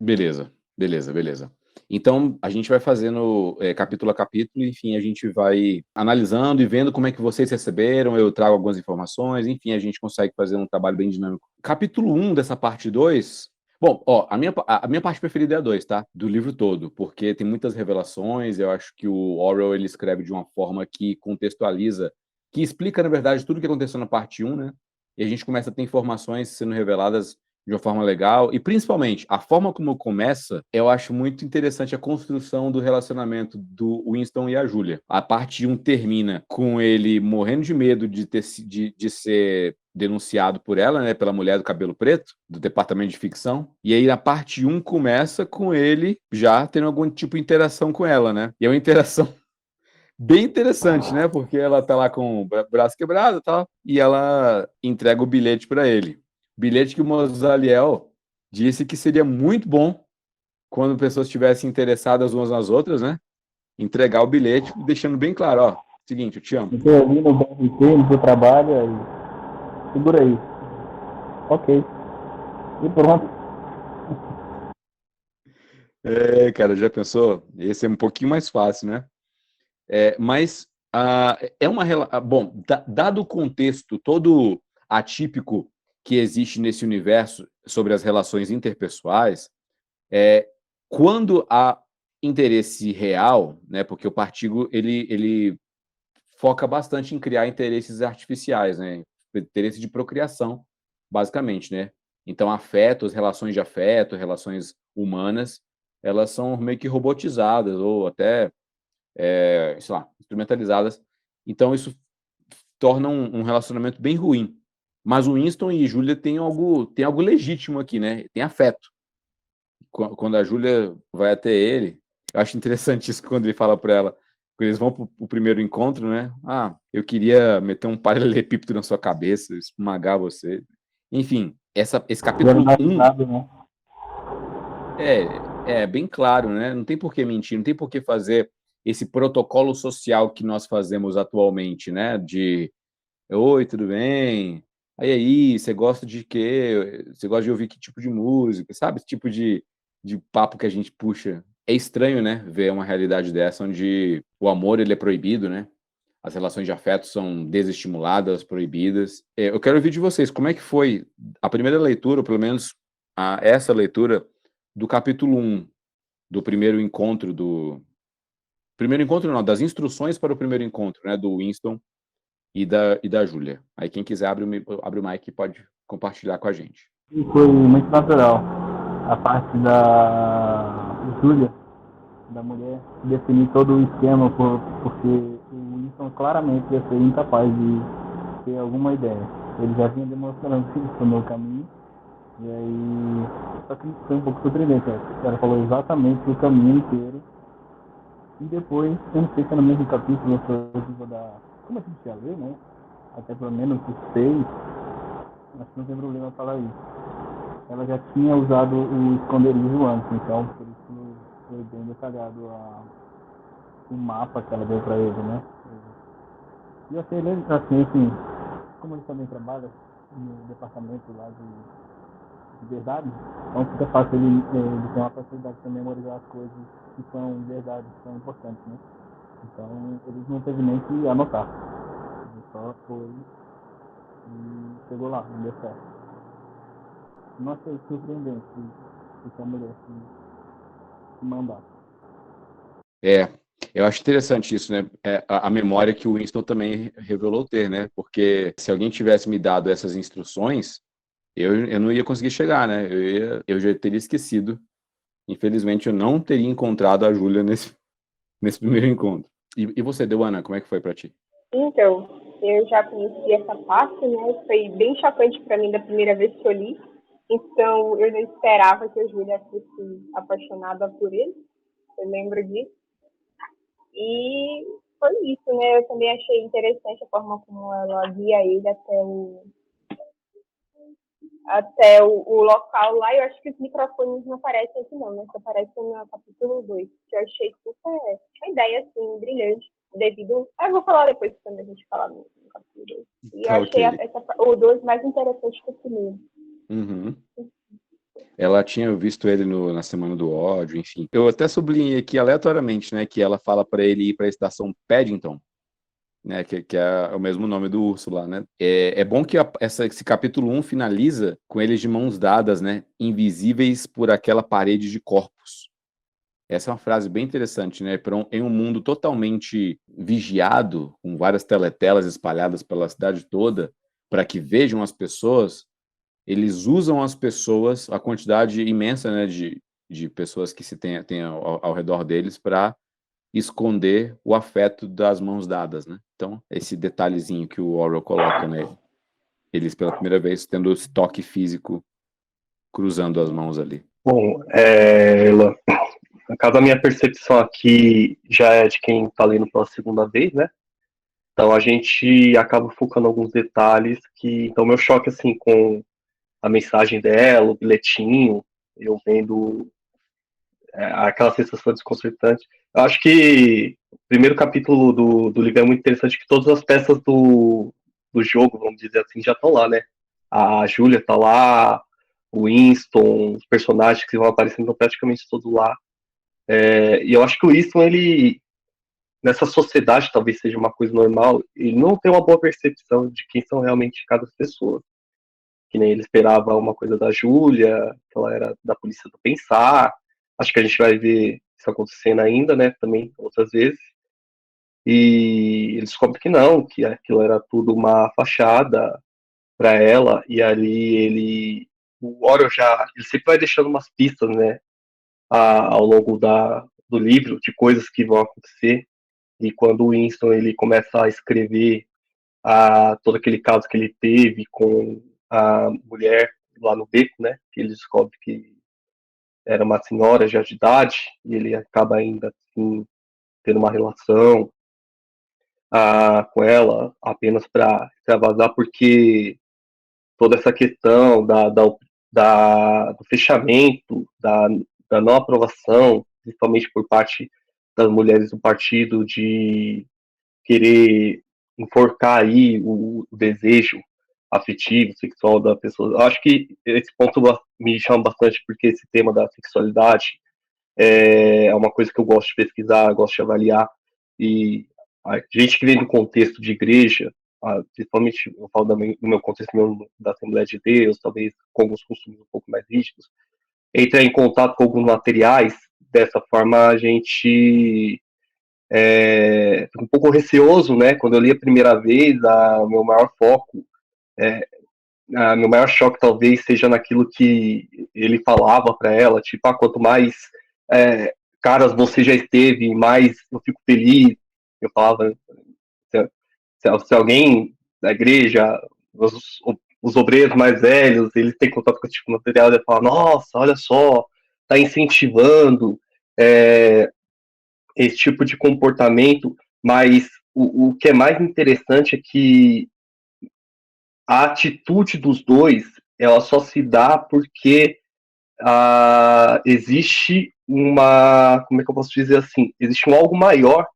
Beleza, beleza, beleza. Então, a gente vai fazendo capítulo a capítulo, enfim, a gente vai analisando e vendo como é que vocês receberam, eu trago algumas informações, enfim, a gente consegue fazer um trabalho bem dinâmico. Capítulo 1 dessa parte 2. Bom, ó, a minha parte preferida é a 2, tá? Do livro todo, porque tem muitas revelações, eu acho que o Orwell, ele escreve de uma forma que contextualiza, que explica, na verdade, tudo o que aconteceu na parte 1, né? E a gente começa a ter informações sendo reveladas de uma forma legal, e principalmente, a forma como começa, eu acho muito interessante a construção do relacionamento do Winston e a Julia. A parte 1 termina com ele morrendo de medo de ser denunciado por ela, né, pela mulher do cabelo preto, do departamento de ficção, e aí a parte 1 começa com ele já tendo algum tipo de interação com ela, né, e é uma interação bem interessante, né, porque ela tá lá com o braço quebrado e tal, e ela entrega o bilhete para ele. Bilhete que o Mosaliel disse que seria muito bom quando pessoas estivessem interessadas umas nas outras, né? Entregar o bilhete, deixando bem claro, ó, seguinte, eu te amo. Você ali no BRT, no seu trabalho, aí, segura aí. Ok. E pronto. Cara, já pensou? Esse é um pouquinho mais fácil, né? Mas é uma bom, dado o contexto todo atípico que existe nesse universo sobre as relações interpessoais, quando há interesse real, né, porque o Partigo ele foca bastante em criar interesses artificiais, né, interesse de procriação, basicamente, né. Então, afeto, as relações de afeto, relações humanas, elas são meio que robotizadas ou até, sei lá, instrumentalizadas. Então, isso torna um relacionamento bem ruim. Mas o Winston e Julia têm algo legítimo aqui, né? Tem afeto. Quando a Júlia vai até ele, eu acho interessante isso quando ele fala para ela, quando eles vão pro primeiro encontro, né? Ah, eu queria meter um paralelepípedo na sua cabeça, esmagar você. Enfim, esse Quero capítulo dar 1 risada, né? é bem claro, né? Não tem por que mentir, não tem por que fazer esse protocolo social que nós fazemos atualmente, né? De oi, tudo bem? Aí, você gosta de quê? Você gosta de ouvir que tipo de música? Sabe? Esse tipo de papo que a gente puxa. É estranho, né? Ver uma realidade dessa onde o amor ele é proibido, né? As relações de afeto são desestimuladas, proibidas. Eu quero ouvir de vocês, como é que foi a primeira leitura, ou pelo menos essa leitura do capítulo 1 do primeiro encontro do... Primeiro encontro não, das instruções para o primeiro encontro, né? Do Winston e da Júlia. Aí quem quiser abre o mic e pode compartilhar com a gente. E foi muito natural. A parte da Júlia, da mulher, definir todo o esquema, porque o Winston claramente ia ser incapaz de ter alguma ideia. Ele já vinha demonstrando que isso no caminho, e aí. Só que foi um pouco surpreendente. Ela falou exatamente o caminho inteiro. E depois, eu não sei se é no mesmo capítulo, eu da. Como a gente já leu, né? Até pelo menos os 6, acho que não tem problema falar isso. Ela já tinha usado o esconderijo antes, então por isso foi bem detalhado o mapa que ela deu para ele, né? E eu achei ele assim, como ele também trabalha no departamento lá de verdade, então fica fácil ele ter uma facilidade de memorizar as coisas que são verdades, que são importantes, né? Então ele não teve nem que anotar. Ele só foi e chegou lá, não deu certo. Não achei surpreendente se a mulher se mandar. É, eu acho interessante isso, né? A memória que o Winston também revelou ter, né? Porque se alguém tivesse me dado essas instruções, eu não ia conseguir chegar, né? Eu já teria esquecido. Infelizmente, eu não teria encontrado a Júlia nesse primeiro encontro. E você, Deuana, como é que foi para ti? Então, eu já conheci essa parte, né? Foi bem chocante para mim da primeira vez que eu li. Então, eu não esperava que a Júlia fosse apaixonada por ele. Eu lembro disso. E foi isso, né? Eu também achei interessante a forma como ela guia ele até o local lá. Eu acho que os microfones não aparecem aqui não, né? Só aparecem no capítulo 2, que eu achei super uma ideia, assim, brilhante, devido... Eu vou falar depois quando a gente falar no capítulo 2. E eu Tá achei ok. o 2 mais interessante que o primeiro. Uhum. Ela tinha visto ele na Semana do Ódio, enfim. Eu até sublinhei aqui aleatoriamente, né, que ela fala para ele ir para a estação Paddington, né, que é o mesmo nome do urso lá, né? É bom que esse capítulo 1 finaliza com eles de mãos dadas, né, invisíveis por aquela parede de corpos. Essa é uma frase bem interessante, né? Em um mundo totalmente vigiado, com várias teletelas espalhadas pela cidade toda, para que vejam as pessoas, eles usam as pessoas, a quantidade imensa, né, de pessoas que se tem ao redor deles, para esconder o afeto das mãos dadas, né? Então, esse detalhezinho que o Orwell coloca, né? Eles, pela primeira vez, tendo esse toque físico, cruzando as mãos ali. Bom, Elan, no caso, a minha percepção aqui já é de quem está lendo pela segunda vez, né? Então a gente acaba focando em alguns detalhes que. Então, meu choque, assim, com a mensagem dela, o bilhetinho, eu vendo aquela sensação desconcertante. Eu acho que o primeiro capítulo do livro é muito interessante, que todas as peças do jogo, vamos dizer assim, já estão lá, né? A Julia está lá, o Winston, os personagens que vão aparecendo estão praticamente todos lá. E eu acho que o Winston, ele, nessa sociedade, talvez seja uma coisa normal, ele não tem uma boa percepção de quem são realmente cada pessoa. Que nem ele esperava uma coisa da Júlia, que ela era da polícia do pensar. Acho que a gente vai ver isso acontecendo ainda, né, também outras vezes. E ele descobre que não, que aquilo era tudo uma fachada para ela, e ali o Orwell ele sempre vai deixando umas pistas, né, ao longo do livro, de coisas que vão acontecer. E quando o Winston ele começa a escrever todo aquele caso que ele teve com a mulher lá no beco, né, que ele descobre que era uma senhora já de idade, e ele acaba ainda assim tendo uma relação com ela apenas para extravasar, porque toda essa questão do fechamento, da não aprovação, principalmente por parte das mulheres do partido, de querer enforcar aí o desejo afetivo, sexual da pessoa. Eu acho que esse ponto me chama bastante, porque esse tema da sexualidade é uma coisa que eu gosto de pesquisar, gosto de avaliar, e a gente que vem do contexto de igreja, principalmente eu falo do meu contexto mesmo da Assembleia de Deus, talvez com alguns costumes um pouco mais rígidos, entrar em contato com alguns materiais, dessa forma a gente fica um pouco receoso, né? Quando eu li a primeira vez, meu maior foco, meu maior choque talvez seja naquilo que ele falava para ela, tipo, quanto mais caras você já esteve, mais eu fico feliz. Eu falava, se alguém da igreja, os obreiros mais velhos, eles têm contato com esse tipo de material, ele fala, nossa, olha só, tá incentivando esse tipo de comportamento, mas o que é mais interessante é que a atitude dos dois, ela só se dá porque existe como é que eu posso dizer assim, existe um algo maior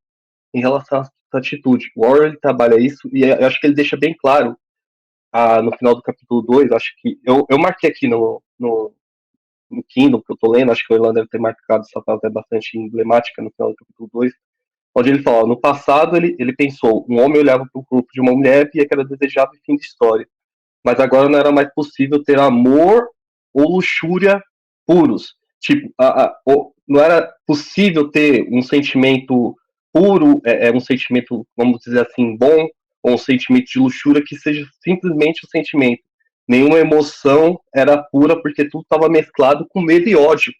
em relação a essa atitude. O Orwell trabalha isso e eu acho que ele deixa bem claro no final do capítulo 2, acho que eu marquei aqui no Kindle que eu tô lendo, acho que o Orlando deve ter marcado essa frase bastante emblemática no final do capítulo 2, onde ele fala, no passado ele pensou, um homem olhava para o corpo de uma mulher e que era desejável e fim de história. Mas agora não era mais possível ter amor ou luxúria puros. Tipo, não era possível ter um sentimento puro, um sentimento, vamos dizer assim, bom, ou um sentimento de luxúria que seja simplesmente o sentimento. Nenhuma emoção era pura porque tudo estava mesclado com medo e ódio.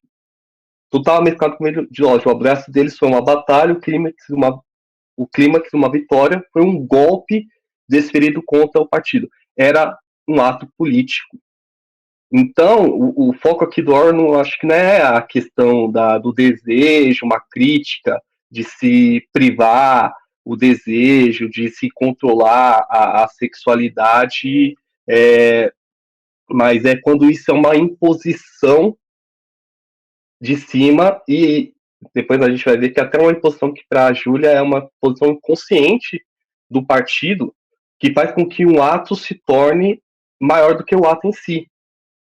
Tudo estava mesclado com medo de ódio. O abraço deles foi uma batalha, o clímax de uma vitória foi um golpe desferido contra o partido. Era um ato político. Então, o foco aqui do Orwell, acho que não é a questão do desejo, uma crítica de se privar o desejo, de se controlar a sexualidade, mas é quando isso é uma imposição de cima, e depois a gente vai ver que até uma imposição que para a Júlia é uma posição inconsciente do partido, que faz com que um ato se torne maior do que o ato em si.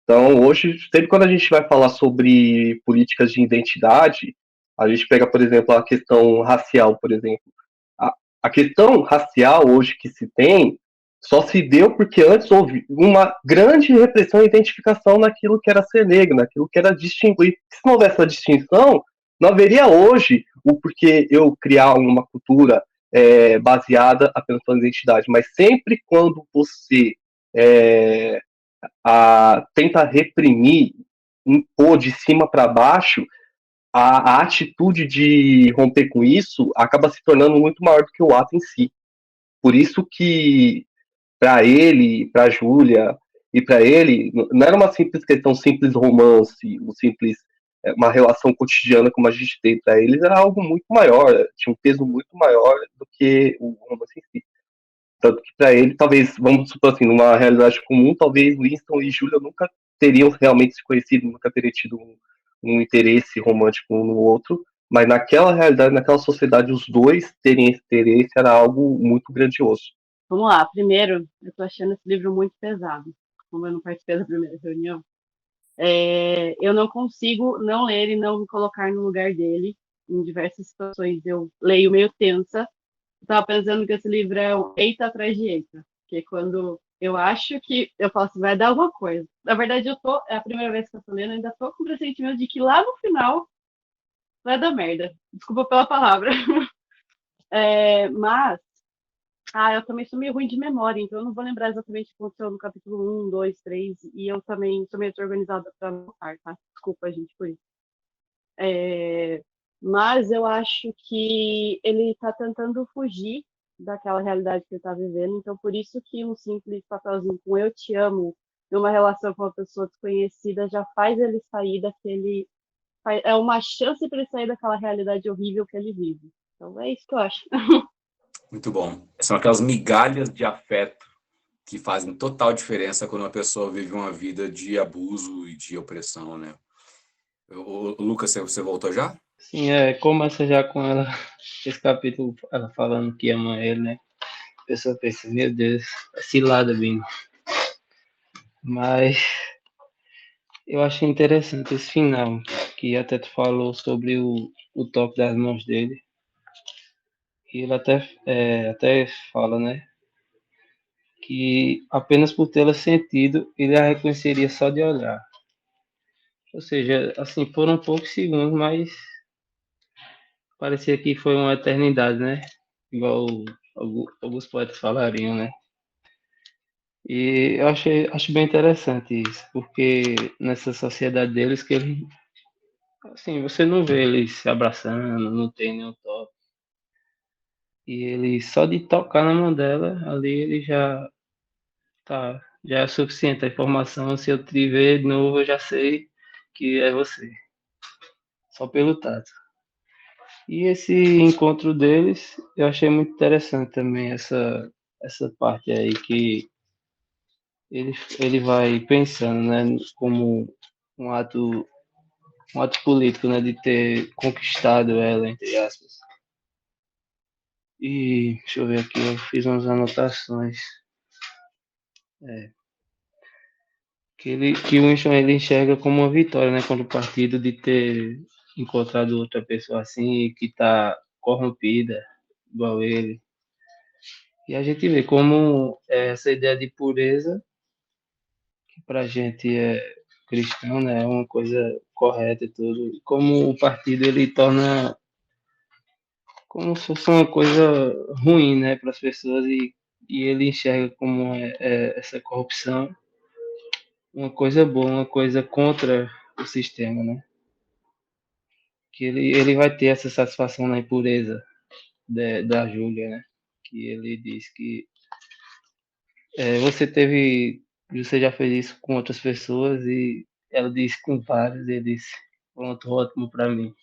Então, hoje, sempre quando a gente vai falar sobre políticas de identidade, a gente pega, por exemplo, a questão racial, por exemplo. A questão racial hoje que se tem só se deu porque antes houve uma grande repressão e identificação naquilo que era ser negro, naquilo que era distinguir. Se não houvesse essa distinção, não haveria hoje o porquê eu criar uma cultura baseada apenas pela identidade. Mas sempre quando você tenta reprimir, impor de cima para baixo, a atitude de romper com isso acaba se tornando muito maior do que o ato em si. Por isso que, para ele, para a Júlia e para ele, não era uma simples questão, simples romance, uma relação cotidiana como a gente tem. Para eles era algo muito maior, tinha um peso muito maior do que o romance em si. Tanto que para ele, talvez, vamos supor assim, numa realidade comum, talvez Winston e Júlia nunca teriam realmente se conhecido, nunca teriam tido um interesse romântico um no outro, mas naquela realidade, naquela sociedade, os dois terem esse interesse era algo muito grandioso. Vamos lá, primeiro, eu tô achando esse livro muito pesado, como eu não participei da primeira reunião. Eu não consigo não ler e não me colocar no lugar dele em diversas situações. Eu leio meio tensa. Estava pensando que esse livro é um eita atrás de eita, porque quando eu acho que eu falo assim, vai dar alguma coisa. Na verdade, é a primeira vez que eu tô lendo, eu ainda tô com o pressentimento de que lá no final vai dar merda. Desculpa pela palavra. Mas, eu também sou meio ruim de memória, então eu não vou lembrar exatamente o que aconteceu no capítulo 1, 2, 3, e eu também sou meio desorganizada para anotar, tá? Desculpa, gente, por isso. Mas eu acho que ele está tentando fugir daquela realidade que ele está vivendo, então por isso que um simples papelzinho com eu te amo numa relação com uma pessoa desconhecida já faz ele sair daquele... É uma chance para ele sair daquela realidade horrível que ele vive. Então é isso que eu acho. Muito bom. São aquelas migalhas de afeto que fazem total diferença quando uma pessoa vive uma vida de abuso e de opressão, né? Lucas, você voltou já? Sim, começa já com ela, esse capítulo, ela falando que ama ele, né? A pessoa pensa, meu Deus, cilada, Bino. Mas eu achei interessante esse final, que até tu falou sobre o toque das mãos dele. E ele até fala, né? Que apenas por tê-la sentido, ele a reconheceria só de olhar. Ou seja, assim, foram poucos segundos, mas parecia que foi uma eternidade, né? Igual alguns poetas falariam, né? E eu acho bem interessante isso, porque nessa sociedade deles que ele, assim, você não vê eles se abraçando, não tem nenhum toque. E ele só de tocar na mão dela, ali ele já é suficiente a informação. Se eu te ver de novo, eu já sei que é você, só pelo tato. E esse encontro deles, eu achei muito interessante também essa parte aí que ele vai pensando, né, como um ato político, né, de ter conquistado ela, entre aspas. E deixa eu ver aqui, eu fiz umas anotações. Que o Winston ele enxerga como uma vitória, né, contra o partido de ter encontrado outra pessoa assim que está corrompida, igual ele. E a gente vê como essa ideia de pureza, que para a gente é cristão, né, é uma coisa correta e tudo, e como o partido ele torna como se fosse uma coisa ruim, né, para as pessoas e ele enxerga como essa corrupção uma coisa boa, uma coisa contra o sistema, né? Que ele vai ter essa satisfação na impureza da Júlia, né? Que ele diz que você já fez isso com outras pessoas e ela disse com várias, ele disse, pronto, ótimo para mim.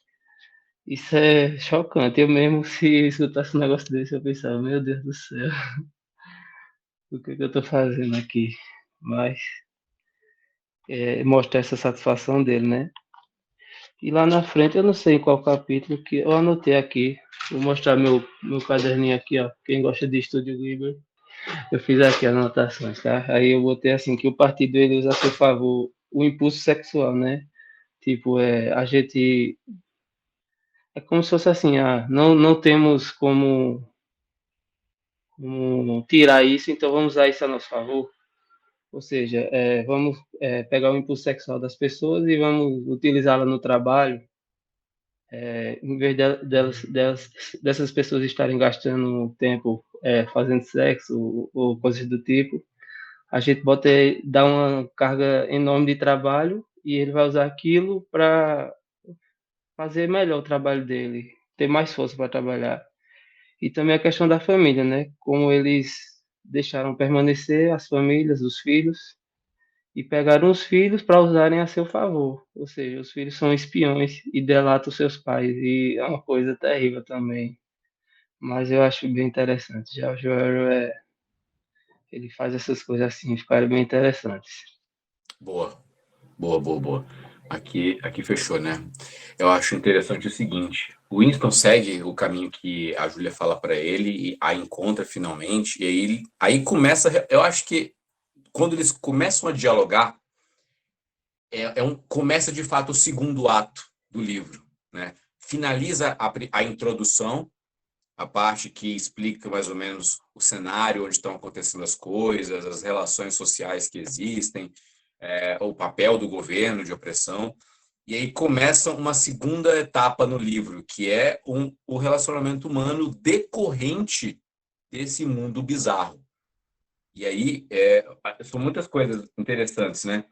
Isso é chocante. Eu mesmo, se escutasse um negócio desse, eu pensava, meu Deus do céu, o que eu tô fazendo aqui? Mas mostra essa satisfação dele, né? E lá na frente, eu não sei em qual capítulo, que eu anotei aqui. Vou mostrar meu caderninho aqui, ó. Quem gosta de Estúdio Ghibli, eu fiz aqui anotações, tá? Aí eu botei assim, que o partido ele usa a seu favor o impulso sexual, né? Tipo, a gente é como se fosse assim, não temos como tirar isso, então vamos usar isso a nosso favor. Ou seja, vamos pegar o impulso sexual das pessoas e vamos utilizá-la no trabalho, em vez dessas pessoas estarem gastando tempo fazendo sexo ou coisas do tipo, a gente dá uma carga enorme de trabalho e ele vai usar aquilo para fazer melhor o trabalho dele, ter mais força para trabalhar. E também a questão da família, né? Como eles deixaram permanecer as famílias, os filhos, e pegaram os filhos para usarem a seu favor. Ou seja, os filhos são espiões e delatam seus pais. E é uma coisa terrível também. Mas eu acho bem interessante. Já o Joel, ele faz essas coisas assim, ficarem bem interessantes. Boa, boa, boa, boa. Aqui fechou, né? Eu acho interessante o seguinte: o Winston segue o caminho que a Júlia fala para ele e a encontra finalmente, e aí começa. Eu acho que quando eles começam a dialogar, começa de fato o segundo ato do livro, né? Finaliza a introdução, a parte que explica mais ou menos o cenário onde estão acontecendo as coisas, as relações sociais que existem, o papel do governo de opressão. E aí começa uma segunda etapa no livro, que é o relacionamento humano decorrente desse mundo bizarro. E aí são muitas coisas interessantes, né?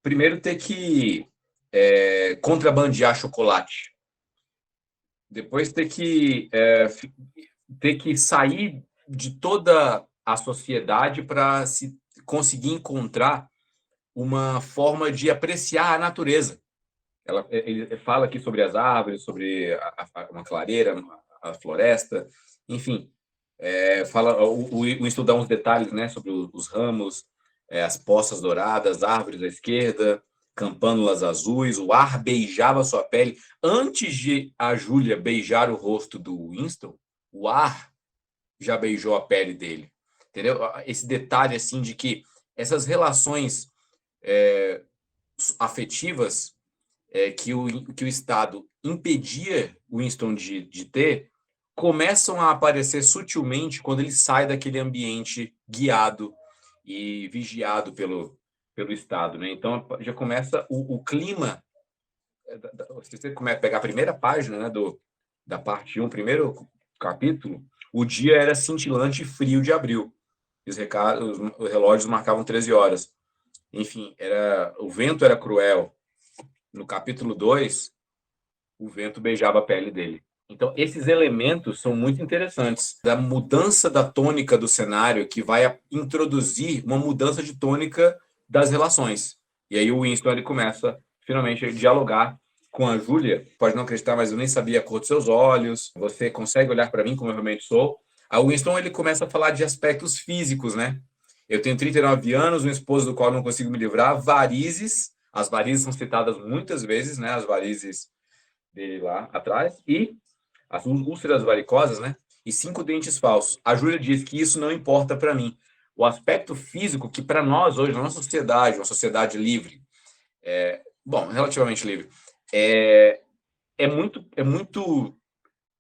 Primeiro, ter que contrabandear chocolate. Depois, ter que sair de toda a sociedade para se conseguir encontrar uma forma de apreciar a natureza. Ele fala aqui sobre as árvores, sobre uma clareira, a floresta, enfim. Fala o Winston dá uns detalhes, né, sobre os ramos, as poças douradas, árvores à esquerda, campânulas azuis, o ar beijava sua pele. Antes de a Júlia beijar o rosto do Winston, o ar já beijou a pele dele. Entendeu? Esse detalhe assim de que essas relações afetivas que o Estado impedia o Winston de ter, começam a aparecer sutilmente quando ele sai daquele ambiente guiado e vigiado pelo Estado, né? Então já começa o clima. Se você pegar a primeira página, né, da parte 1, primeiro capítulo, o dia era cintilante e frio de abril. Os relógios marcavam 13 horas. Enfim, o vento era cruel. No capítulo 2, o vento beijava a pele dele. Então, esses elementos são muito interessantes. Da mudança da tônica do cenário, que vai introduzir uma mudança de tônica das relações. E aí o Winston ele começa, finalmente, a dialogar com a Júlia. Pode não acreditar, mas eu nem sabia a cor dos seus olhos. Você consegue olhar para mim como eu realmente sou? Aí o Winston ele começa a falar de aspectos físicos, né? Eu tenho 39 anos, um esposo do qual não consigo me livrar, varizes. As varizes são citadas muitas vezes, né? As varizes dele lá atrás. E as úlceras varicosas, né? E 5 dentes falsos. A Júlia diz que isso não importa para mim. O aspecto físico, que para nós hoje, na nossa sociedade, uma sociedade livre, relativamente livre,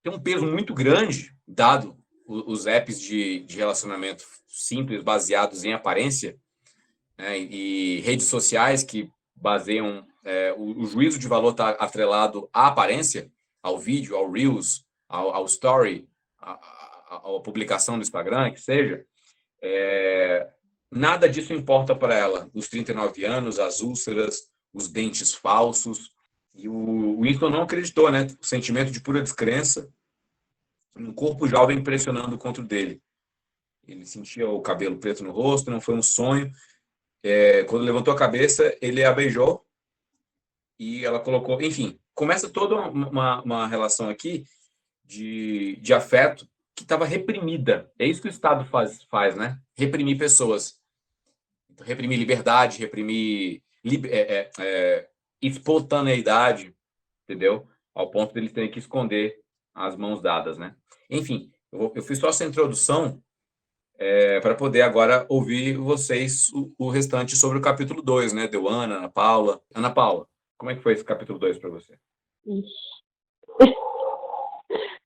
tem um peso muito grande, dado os apps de relacionamento simples, baseados em aparência, né, e redes sociais que baseiam o juízo de valor está atrelado à aparência, ao vídeo, ao Reels, ao Story, à publicação do Instagram, que seja. Nada disso importa para ela. Os 39 anos, as úlceras, os dentes falsos. E o Winston não acreditou, né? O sentimento de pura descrença, um corpo jovem pressionando contra o dele. Ele sentia o cabelo preto no rosto, não foi um sonho. Quando levantou a cabeça, ele a beijou e ela colocou... Enfim, começa toda uma relação aqui de afeto que estava reprimida. É isso que o Estado faz, né? Reprimir pessoas. Então, reprimir liberdade, reprimir espontaneidade, entendeu? Ao ponto de eles terem que esconder as mãos dadas, né? Enfim, eu fiz só essa introdução para poder agora ouvir vocês o restante sobre o capítulo 2, né? Deuana, Ana Paula. Ana Paula, como é que foi esse capítulo 2 para você? Ixi.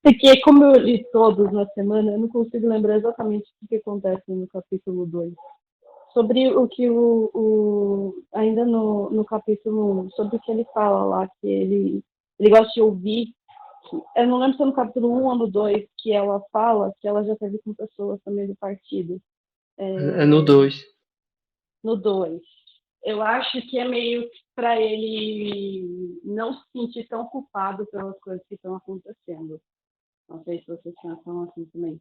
Porque como eu li todos na semana, eu não consigo lembrar exatamente o que acontece no capítulo 2. Sobre o que ainda no capítulo 1, sobre o que ele fala lá, que ele gosta de ouvir. Eu não lembro se é no capítulo 1 ou no 2 que ela fala que ela já teve com pessoas também do partido. É no 2. No 2. Eu acho que é meio para ele não se sentir tão culpado pelas coisas que estão acontecendo. Não sei se vocês pensam assim também.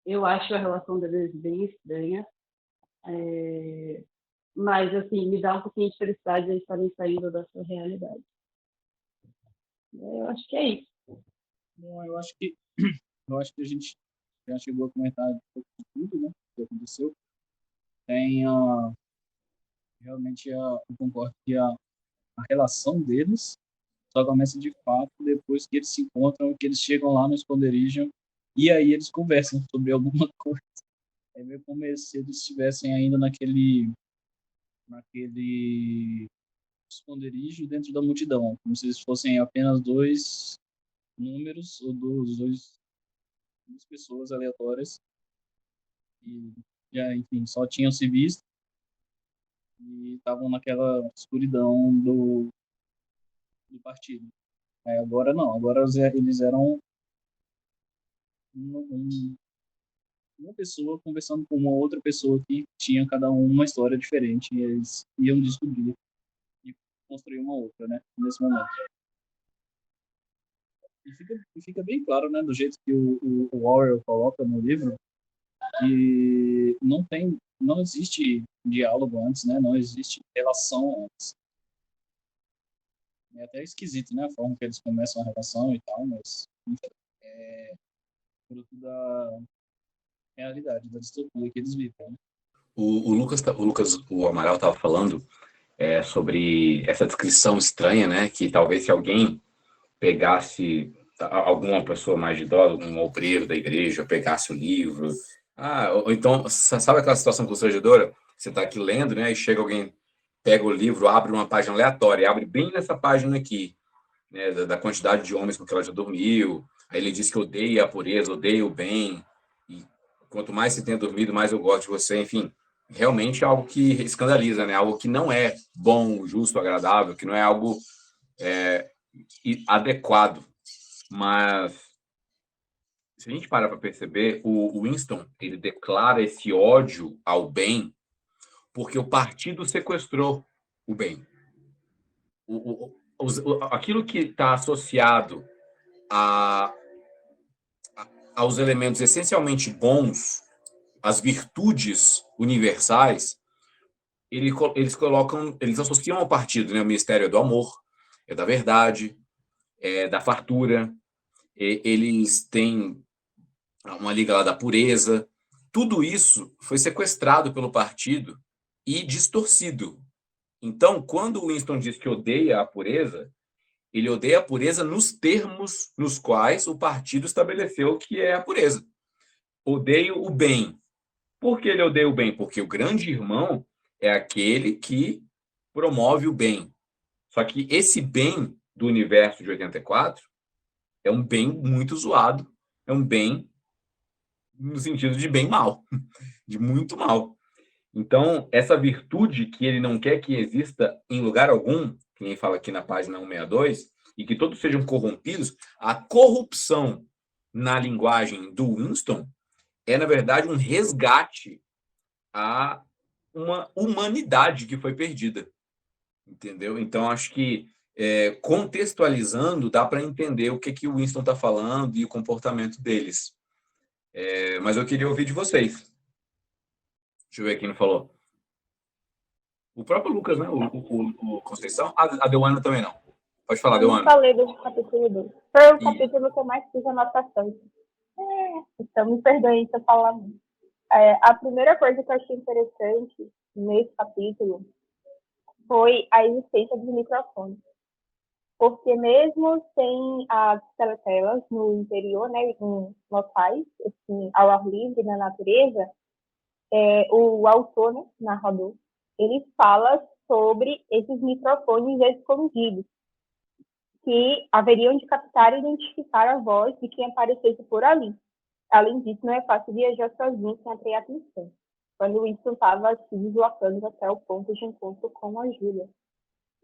Eu acho a relação deles bem estranha. Mas, assim, me dá um pouquinho de felicidade eles estarem saindo dessa realidade. Eu acho que é isso. Bom, eu acho que a gente já chegou a comentar um pouco de tudo, né? O que aconteceu. Tem realmente eu concordo que a relação deles só começa de fato depois que eles se encontram, que eles chegam lá no esconderijo e aí eles conversam sobre alguma coisa. É meio como se eles estivessem ainda naquele esconderijo dentro da multidão, como se eles fossem apenas dois números ou duas pessoas aleatórias e já, enfim, só tinham se visto e estavam naquela escuridão do partido. Agora não, agora eles eram uma pessoa conversando com uma outra pessoa que tinha cada um uma história diferente e eles iam descobrir e construir uma outra, né, nesse momento. E fica bem claro, né, do jeito que o Orwell coloca no livro, que não existe diálogo antes, né, não existe relação antes. É até esquisito, né, a forma que eles começam a relação e tal, mas enfim, é fruto da realidade, da distopia que eles vivem, né? O Amaral estava falando sobre essa descrição estranha, né? Que talvez se alguém pegasse alguma pessoa mais idosa, um obreiro da igreja, pegasse o livro, ou então, sabe aquela situação constrangedora? Você está aqui lendo, né? E chega alguém, pega o livro, abre uma página aleatória, abre bem nessa página aqui, né? Da quantidade de homens com que ela já dormiu. Aí ele diz que odeia a pureza, odeia o bem. E quanto mais você tenha dormido, mais eu gosto de você. Enfim, realmente é algo que escandaliza, né? Algo que não é bom, justo, agradável, que não é algo adequado. Mas se a gente parar para perceber, o Winston ele declara esse ódio ao bem porque o partido sequestrou o bem. Aquilo que está associado aos elementos essencialmente bons, as virtudes universais, eles associam ao partido, né? O ministério é do amor, é da verdade, é da fartura, eles têm uma liga lá da pureza. Tudo isso foi sequestrado pelo partido e distorcido. Então, quando o Winston diz que odeia a pureza, ele odeia a pureza nos termos nos quais o partido estabeleceu que é a pureza. Odeio o bem. Por que ele odeia o bem? Porque o grande irmão é aquele que promove o bem. Só que esse bem do universo de 84 é um bem muito zoado, é um bem no sentido de bem mal, de muito mal. Então, essa virtude que ele não quer que exista em lugar algum, que nem fala aqui na página 162, e que todos sejam corrompidos, a corrupção na linguagem do Winston é, na verdade, um resgate a uma humanidade que foi perdida. Entendeu? Então, acho que, contextualizando, dá para entender o que o Winston está falando e o comportamento deles. Mas eu queria ouvir de vocês. Deixa eu ver quem não falou. O próprio Lucas, né? O Conceição. A Deuana também não. Pode falar, Eu não Deuana. falei do capítulo 2. Foi o capítulo que eu mais fiz anotações. Então, me perdoem se eu falar muito. A primeira coisa que eu achei interessante nesse capítulo foi a existência dos microfones. porque mesmo sem as teletelas no interior, né, em locais, assim, ao ar livre, na natureza, o autor, né, narrador, ele fala sobre esses microfones escondidos, que haveriam de captar e identificar a voz de quem aparecesse por ali. Além disso, não é fácil viajar sozinho sem atrair atenção. Quando o Winston estava se deslocando até o ponto de encontro com a Júlia.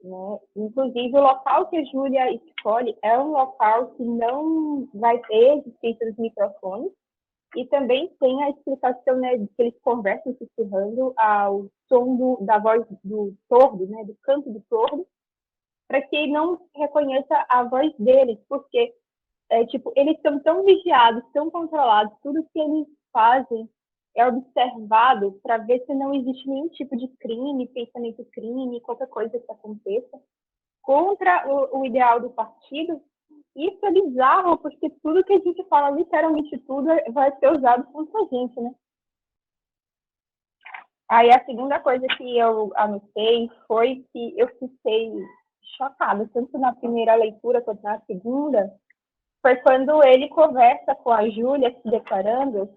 Né? Inclusive, o local que a Júlia escolhe é um local que não vai ter existência dos microfones, e também tem a explicação, né, de que eles conversam sussurrando ao som da voz do sordo, né, do canto do sordo, para que não reconheça a voz deles, porque tipo, eles estão tão vigiados, tão controlados, tudo que eles fazem é observado para ver se não existe nenhum tipo de crime, pensamento crime, qualquer coisa que aconteça contra o ideal do partido. Isso é bizarro, porque tudo que a gente fala, literalmente tudo, vai ser usado contra a gente, né? Aí a segunda coisa que eu anotei foi que eu fiquei chocada, tanto na primeira leitura quanto na segunda, foi quando ele conversa com a Júlia, se declarando,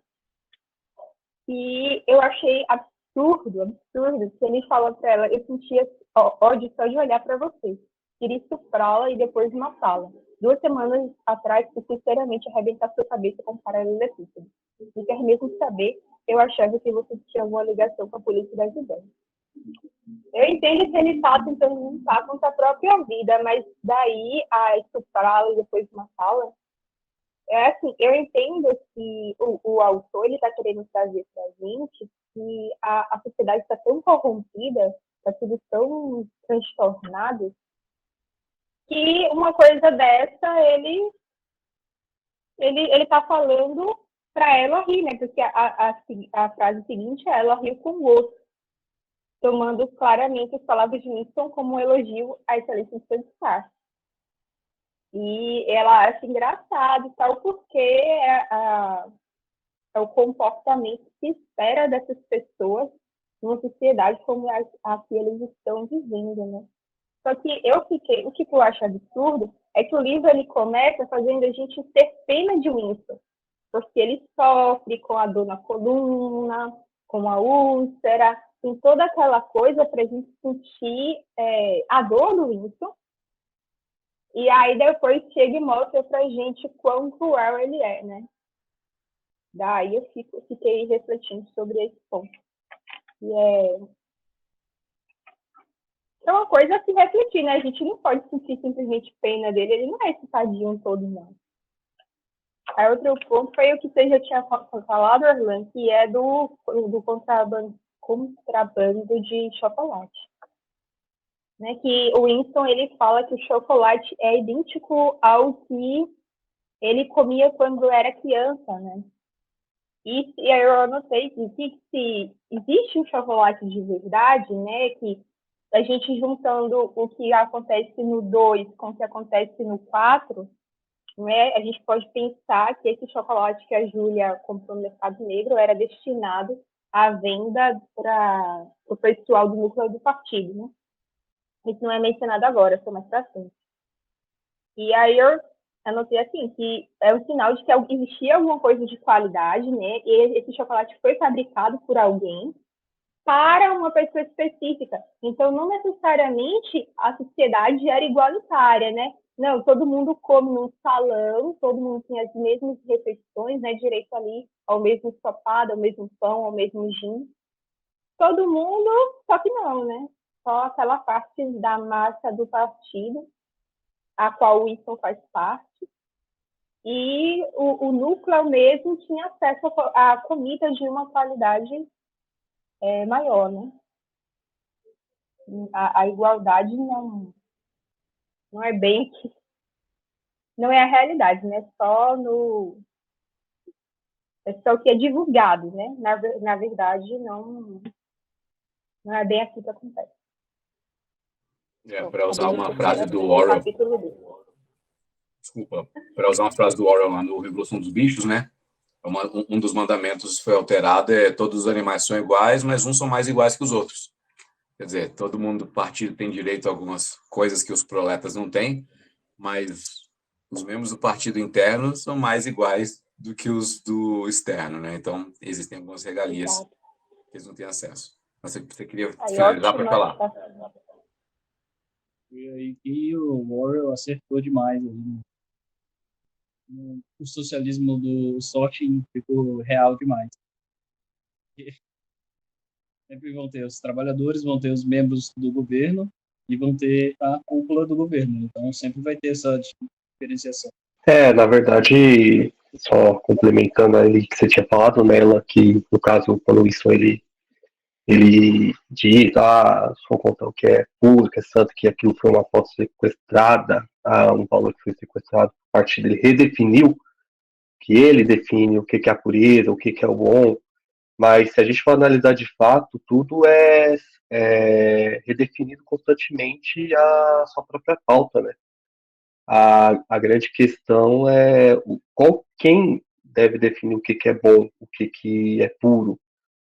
e eu achei absurdo, que ele falou para ela, eu sentia ódio só de olhar para você, queria estuprá-la e depois matá-la. 2 semanas atrás, fui sinceramente arrebentar sua cabeça com paralelepípedo. E quer mesmo saber, eu achava que você tinha alguma ligação com a polícia das ideias. Eu entendo que ele está tentando lutar contra a própria vida, mas daí a estuprá-la e depois matá-la, assim, eu entendo que o autor está querendo trazer para a gente que a sociedade está tão corrompida, está tudo tão transtornado, que uma coisa dessa ele está falando para ela rir, né? Porque a frase seguinte é: ela riu com gosto, tomando claramente as palavras de Winston como um elogio à excelência de seu disfarce. E ela acha engraçado e tal, porque é o comportamento que se espera dessas pessoas numa sociedade como a que eles estão vivendo, né? Só que o que eu acho absurdo é que o livro ele começa fazendo a gente ter pena de Winston, porque ele sofre com a dor na coluna, com a úlcera, tem toda aquela coisa para a gente sentir a dor do Winston. E aí depois chega e mostra pra gente quão cruel ele é, né? Daí eu fiquei refletindo sobre esse ponto. E é uma coisa a se refletir, né? A gente não pode sentir simplesmente pena dele, ele não é esse tadinho todo, não. Aí outro ponto foi o que você já tinha falado, Orlan, que é do contrabando de chocolate. Né, que o Winston ele fala que o chocolate é idêntico ao que ele comia quando era criança, né? E eu anotei que se existe um chocolate de verdade, né, que a gente juntando o que acontece no 2 com o que acontece no 4, né, a gente pode pensar que esse chocolate que a Júlia comprou no mercado negro era destinado à venda para o pessoal do núcleo do partido, né? Isso não é mencionado agora, só mais pra frente. E aí eu anotei assim, que é um sinal de que existia alguma coisa de qualidade, né? E esse chocolate foi fabricado por alguém para uma pessoa específica. Então, não necessariamente a sociedade era igualitária, né? Não, todo mundo come num salão, todo mundo tem as mesmas refeições, né? Direito ali ao mesmo ensopado, ao mesmo pão, ao mesmo gin. Todo mundo, só que não, né? Só aquela parte da massa do partido, a qual o Winston faz parte, e o núcleo mesmo tinha acesso a comida de uma qualidade maior, né? A igualdade não é bem que... Não é a realidade, né? É só o que é divulgado, né? Na verdade, não é bem assim que acontece. Para usar uma frase do Orwell, para usar uma frase do Orwell lá no Revolução dos Bichos, né? Um dos mandamentos foi alterado, todos os animais são iguais, mas uns são mais iguais que os outros. Quer dizer, todo mundo do partido tem direito a algumas coisas que os proletas não têm, mas os membros do partido interno são mais iguais do que os do externo, né? Então, existem algumas regalias Exato. que eles não têm acesso. Mas você queria Aí, finalizar para ótima falar? E o Orwell acertou demais ali. O socialismo do Sorting ficou real demais. Sempre vão ter os trabalhadores, vão ter os membros do governo e vão ter a cúpula do governo. Então sempre vai ter essa diferenciação. Na verdade, só complementando aí que você tinha falado, Nela, que no caso, quando o Wilson ele diz, só contar o que é puro, que é santo, que aquilo foi uma foto sequestrada, um valor que foi sequestrado, a partir dele redefiniu, que ele define o que é a pureza, o que é o bom, mas se a gente for analisar de fato, tudo é redefinido constantemente a sua própria pauta, né? A grande questão é quem deve definir o que é bom, o que é puro,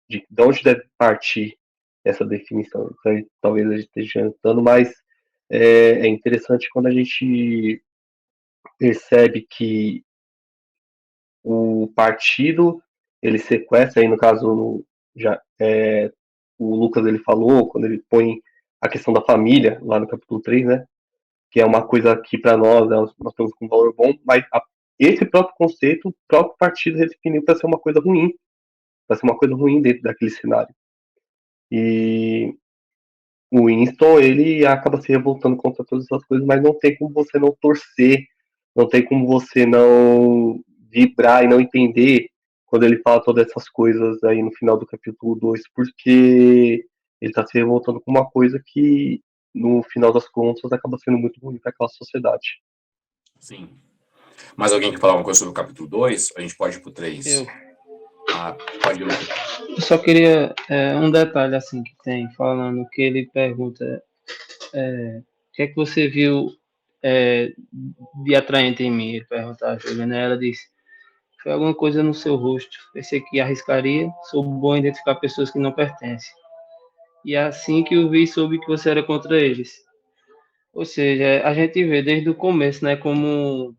de onde deve partir essa definição. Então, talvez a gente esteja adiantando, mas é interessante quando a gente percebe que o partido ele sequestra, aí no caso já o Lucas ele falou, quando ele põe a questão da família lá no capítulo 3, né? Que é uma coisa que para nós, nós temos um valor bom, mas esse próprio conceito, o próprio partido redefiniu para ser uma coisa ruim, para ser uma coisa ruim dentro daquele cenário. E o Winston, ele acaba se revoltando contra todas essas coisas, mas não tem como você não torcer, não tem como você não vibrar e não entender quando ele fala todas essas coisas aí no final do capítulo 2, porque ele está se revoltando com uma coisa que, no final das contas, acaba sendo muito ruim para aquela sociedade. Sim. Mais alguém quer falar uma coisa sobre o capítulo 2? A gente pode ir para o 3. Eu Pode ir, Lucas. Eu só queria um detalhe assim que tem, falando que ele pergunta o que é que você viu de atraente em mim? Ele pergunta a Júlia, né? Ela disse, foi alguma coisa no seu rosto. Pensei que arriscaria, sou bom em identificar pessoas que não pertencem. E assim que eu vi, soube que você era contra eles. Ou seja, a gente vê desde o começo, né, como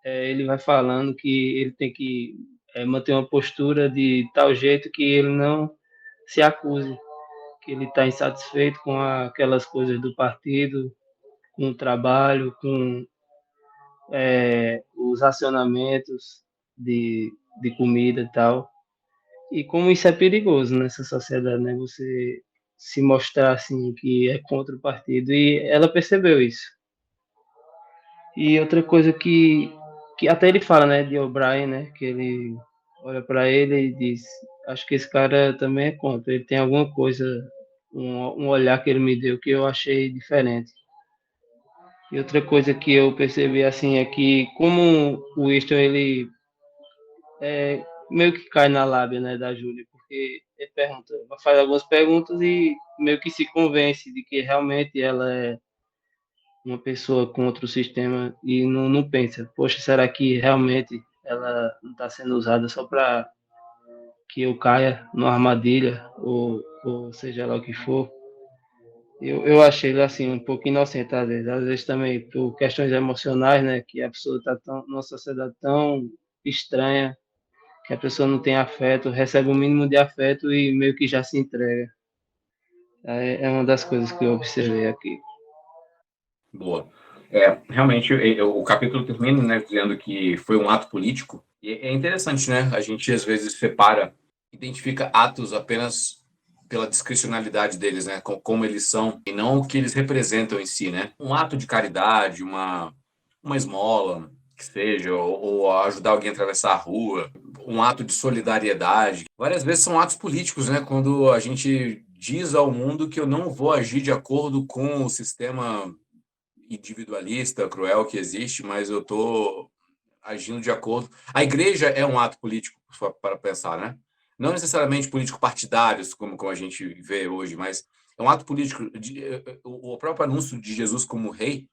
ele vai falando que ele tem que manter uma postura de tal jeito que ele não se acuse, que ele está insatisfeito com aquelas coisas do partido, com o trabalho, com os racionamentos de comida e tal. E como isso é perigoso nessa sociedade, né? Você se mostrar assim que é contra o partido. E ela percebeu isso. E outra coisa que até ele fala, né, de O'Brien, né, que ele olha para ele e diz, acho que esse cara também é contra. Ele tem alguma coisa, um olhar que ele me deu que eu achei diferente. E outra coisa que eu percebi assim é que como o Winston ele meio que cai na lábia, né, da Júlia, porque ele pergunta, faz algumas perguntas e meio que se convence de que realmente ela é uma pessoa contra o sistema e não pensa, poxa, será que realmente ela não está sendo usada só para que eu caia numa armadilha ou seja lá o que for? Eu achei ele assim um pouco inocente às vezes também por questões emocionais, né, que a pessoa está numa sociedade tão estranha que a pessoa não tem afeto, recebe o mínimo de afeto e meio que já se entrega. É uma das coisas que eu observei aqui. Boa. Realmente, o capítulo termina, né, dizendo que foi um ato político. E é interessante, né? A gente, às vezes, identifica atos apenas pela discricionalidade deles, né? Como eles são, e não o que eles representam em si, né? Um ato de caridade, uma esmola, que seja, ou ajudar alguém a atravessar a rua, um ato de solidariedade. Várias vezes são atos políticos, né? Quando a gente diz ao mundo que eu não vou agir de acordo com o sistema individualista, cruel que existe, mas eu estou agindo de acordo. A igreja é um ato político, para pensar, né? Não necessariamente político partidários, como a gente vê hoje, mas é um ato político. O próprio anúncio de Jesus como rei,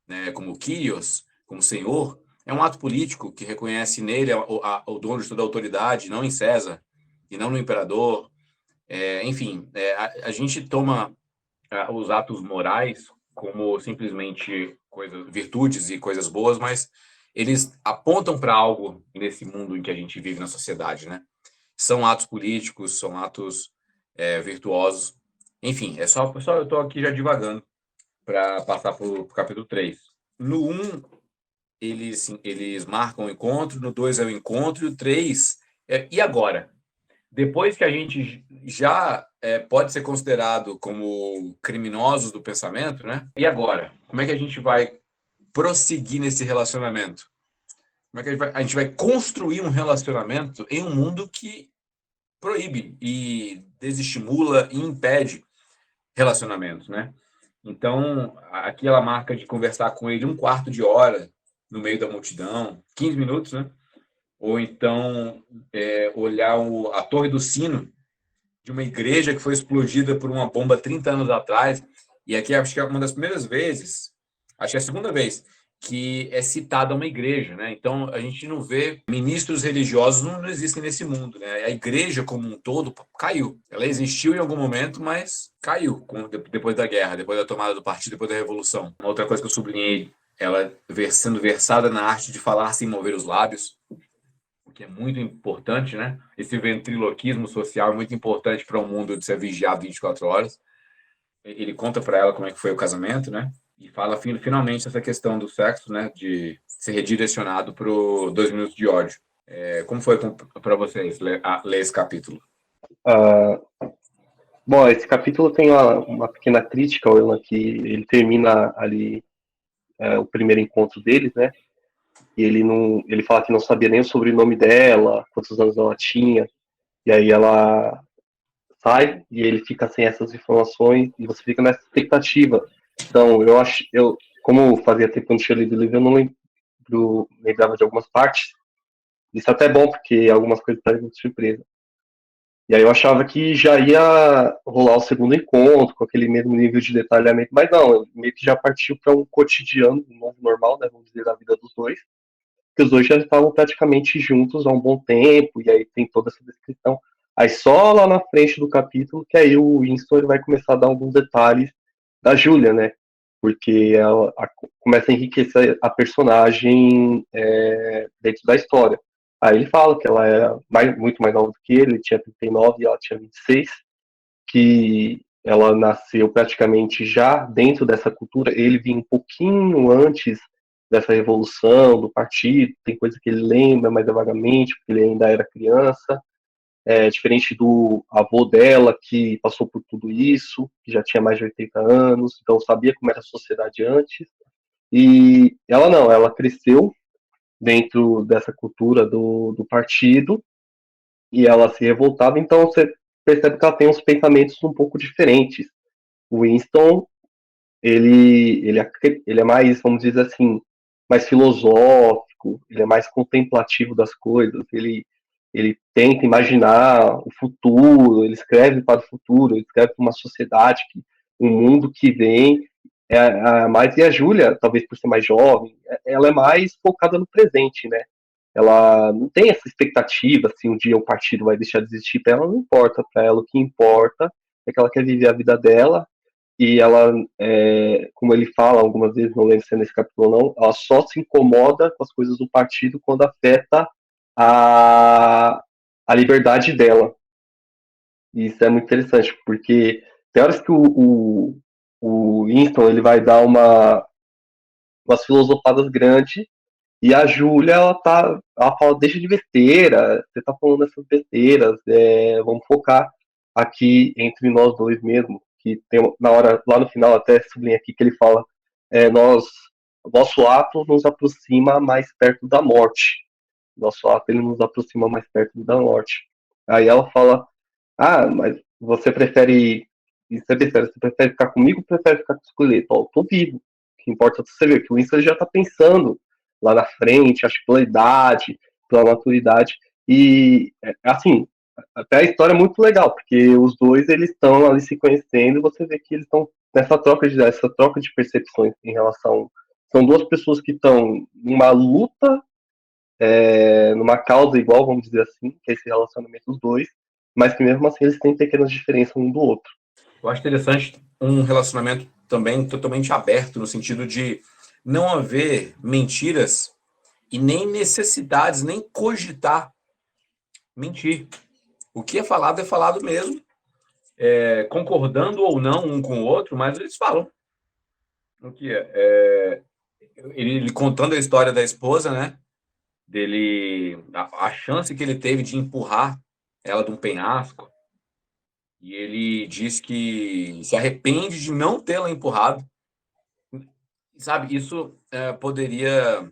né, como Kyrios, como Senhor, é um ato político que reconhece nele o dono de toda a autoridade, não em César e não no imperador. Enfim, a gente toma os atos morais como simplesmente virtudes e coisas boas, mas eles apontam para algo nesse mundo em que a gente vive na sociedade, né? São atos políticos, são atos virtuosos. Enfim, eu estou aqui já divagando para passar para o capítulo 3. No 1, eles marcam o encontro, no 2 é o encontro, e o 3 e agora? Depois que a gente já pode ser considerado como criminosos do pensamento, né? E agora? Como é que a gente vai prosseguir nesse relacionamento? Como é que a gente vai construir um relacionamento em um mundo que proíbe e desestimula e impede relacionamentos, né? Então, aqui ela marca de conversar com ele 1/4 de hora no meio da multidão, 15 minutos, né? Ou então olhar a Torre do Sino de uma igreja que foi explodida por uma bomba 30 anos atrás. E aqui acho que é uma das primeiras vezes, acho que é a segunda vez, que é citada uma igreja, né? Então, a gente não vê ministros religiosos, não existem nesse mundo, né? A igreja como um todo caiu. Ela existiu em algum momento, mas caiu depois da guerra, depois da tomada do partido, depois da Revolução. Uma outra coisa que eu sublinhei, ela sendo versada na arte de falar sem mover os lábios, o que é muito importante, né? Esse ventriloquismo social é muito importante para um mundo de ser vigiado 24 horas. Ele conta para ela como é que foi o casamento, né? E fala finalmente essa questão do sexo, né? De ser redirecionado para o 2 minutos de ódio. Como foi para vocês ler esse capítulo? Bom, esse capítulo tem uma pequena crítica, Orlan, que ele termina ali o primeiro encontro deles, né? E ele fala que não sabia nem o sobrenome dela, quantos anos ela tinha, e aí ela sai e ele fica sem essas informações e você fica nessa expectativa. Então, como fazia tempo que eu não tinha lido o livro, eu não lembrava de algumas partes. Isso até é bom, porque algumas coisas estavam de surpresa. E aí eu achava que já ia rolar o segundo encontro, com aquele mesmo nível de detalhamento, mas não, meio que já partiu para um cotidiano, um novo normal, né, vamos dizer, da vida dos dois, que os dois já estavam praticamente juntos há um bom tempo, e aí tem toda essa descrição. Aí só lá na frente do capítulo que aí o Winston ele vai começar a dar alguns detalhes da Julia, né? Porque ela começa a enriquecer a personagem dentro da história. Aí ele fala que ela era muito mais nova do que ele tinha 39 e ela tinha 26, que ela nasceu praticamente já dentro dessa cultura, ele vinha um pouquinho antes dessa revolução do partido, tem coisa que ele lembra mais vagamente, porque ele ainda era criança, diferente do avô dela, que passou por tudo isso, que já tinha mais de 80 anos, então sabia como era a sociedade antes, e ela não, ela cresceu dentro dessa cultura do partido, e ela se revoltava, então você percebe que ela tem uns pensamentos um pouco diferentes. O Winston, ele é mais, vamos dizer assim, mais filosófico, ele é mais contemplativo das coisas, ele tenta imaginar o futuro, ele escreve para o futuro, ele escreve para uma sociedade, um mundo que vem, e a Júlia, talvez por ser mais jovem, ela é mais focada no presente, né? Ela não tem essa expectativa se um dia o partido vai deixar de existir, para ela não importa, para ela o que importa é que ela quer viver a vida dela, e ela, como ele fala algumas vezes, não lembro se é nesse capítulo ou não, ela só se incomoda com as coisas do partido quando afeta a liberdade dela. E isso é muito interessante, porque tem horas que o Winston ele vai dar umas filosofadas grandes, e a Júlia, ela fala, deixa de besteira, você tá falando essas besteiras, vamos focar aqui entre nós dois mesmo, que tem lá no final, até sublinha aqui que ele fala, nosso ato nos aproxima mais perto da morte. Nosso ato, ele nos aproxima mais perto da morte. Aí ela fala, mas você prefere, isso é besteira, você prefere ficar comigo ou prefere ficar com o esqueleto? Eu tô vivo. O que importa é você ver que o Winston já tá pensando lá na frente, acho que pela idade, pela maturidade, e assim, até a história é muito legal, porque os dois eles estão ali se conhecendo, e você vê que eles estão nessa troca de percepções em relação, são duas pessoas que estão numa luta, numa causa igual, vamos dizer assim, que é esse relacionamento dos dois, mas que mesmo assim eles têm pequenas diferenças um do outro. Eu acho interessante um relacionamento também totalmente aberto, no sentido de não haver mentiras e nem necessidades, nem cogitar mentir. O que é falado mesmo, concordando ou não um com o outro, mas eles falam. O que ele contando a história da esposa, né? Dele, a chance que ele teve de empurrar ela de um penhasco, e ele diz que se arrepende de não tê-la empurrado. Sabe, isso poderia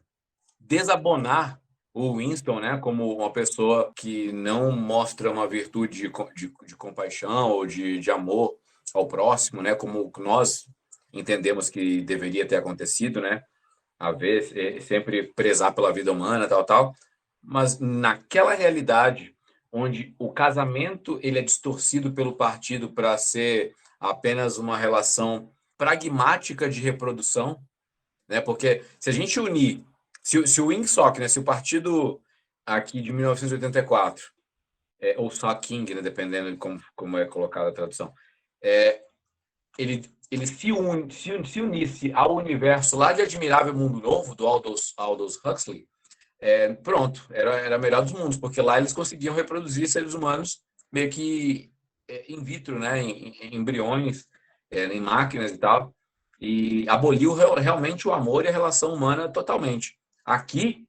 desabonar o Winston, né, como uma pessoa que não mostra uma virtude de compaixão ou de amor ao próximo, né, como nós entendemos que deveria ter acontecido, né, haver sempre prezar pela vida humana, tal, mas naquela realidade onde o casamento ele é distorcido pelo partido para ser apenas uma relação pragmática de reprodução, né, porque se a gente unir se o Wingsock, né, se o partido aqui de 1984, ou só King, né, dependendo de como é colocada a tradução, ele se unisse ao universo lá de Admirável Mundo Novo, do Aldous Huxley, pronto, era a melhor dos mundos, porque lá eles conseguiam reproduzir seres humanos meio que in vitro, né, em embriões, em máquinas e tal, e aboliu realmente o amor e a relação humana totalmente. Aqui,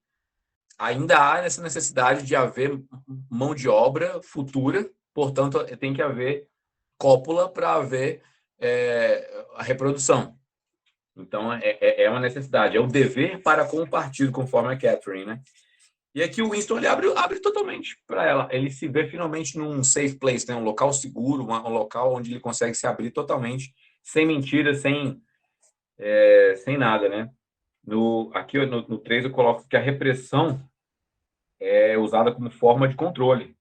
ainda há essa necessidade de haver mão de obra futura, portanto, tem que haver cópula para haver a reprodução. Então, é uma necessidade, é um dever para com o partido, conforme a Catherine, né? E aqui o Winston ele abre totalmente para ela. Ele se vê finalmente num safe place, né? Um local seguro, um local onde ele consegue se abrir totalmente, sem mentiras, sem nada, né? Aqui no 3 eu coloco que a repressão é usada como forma de controle.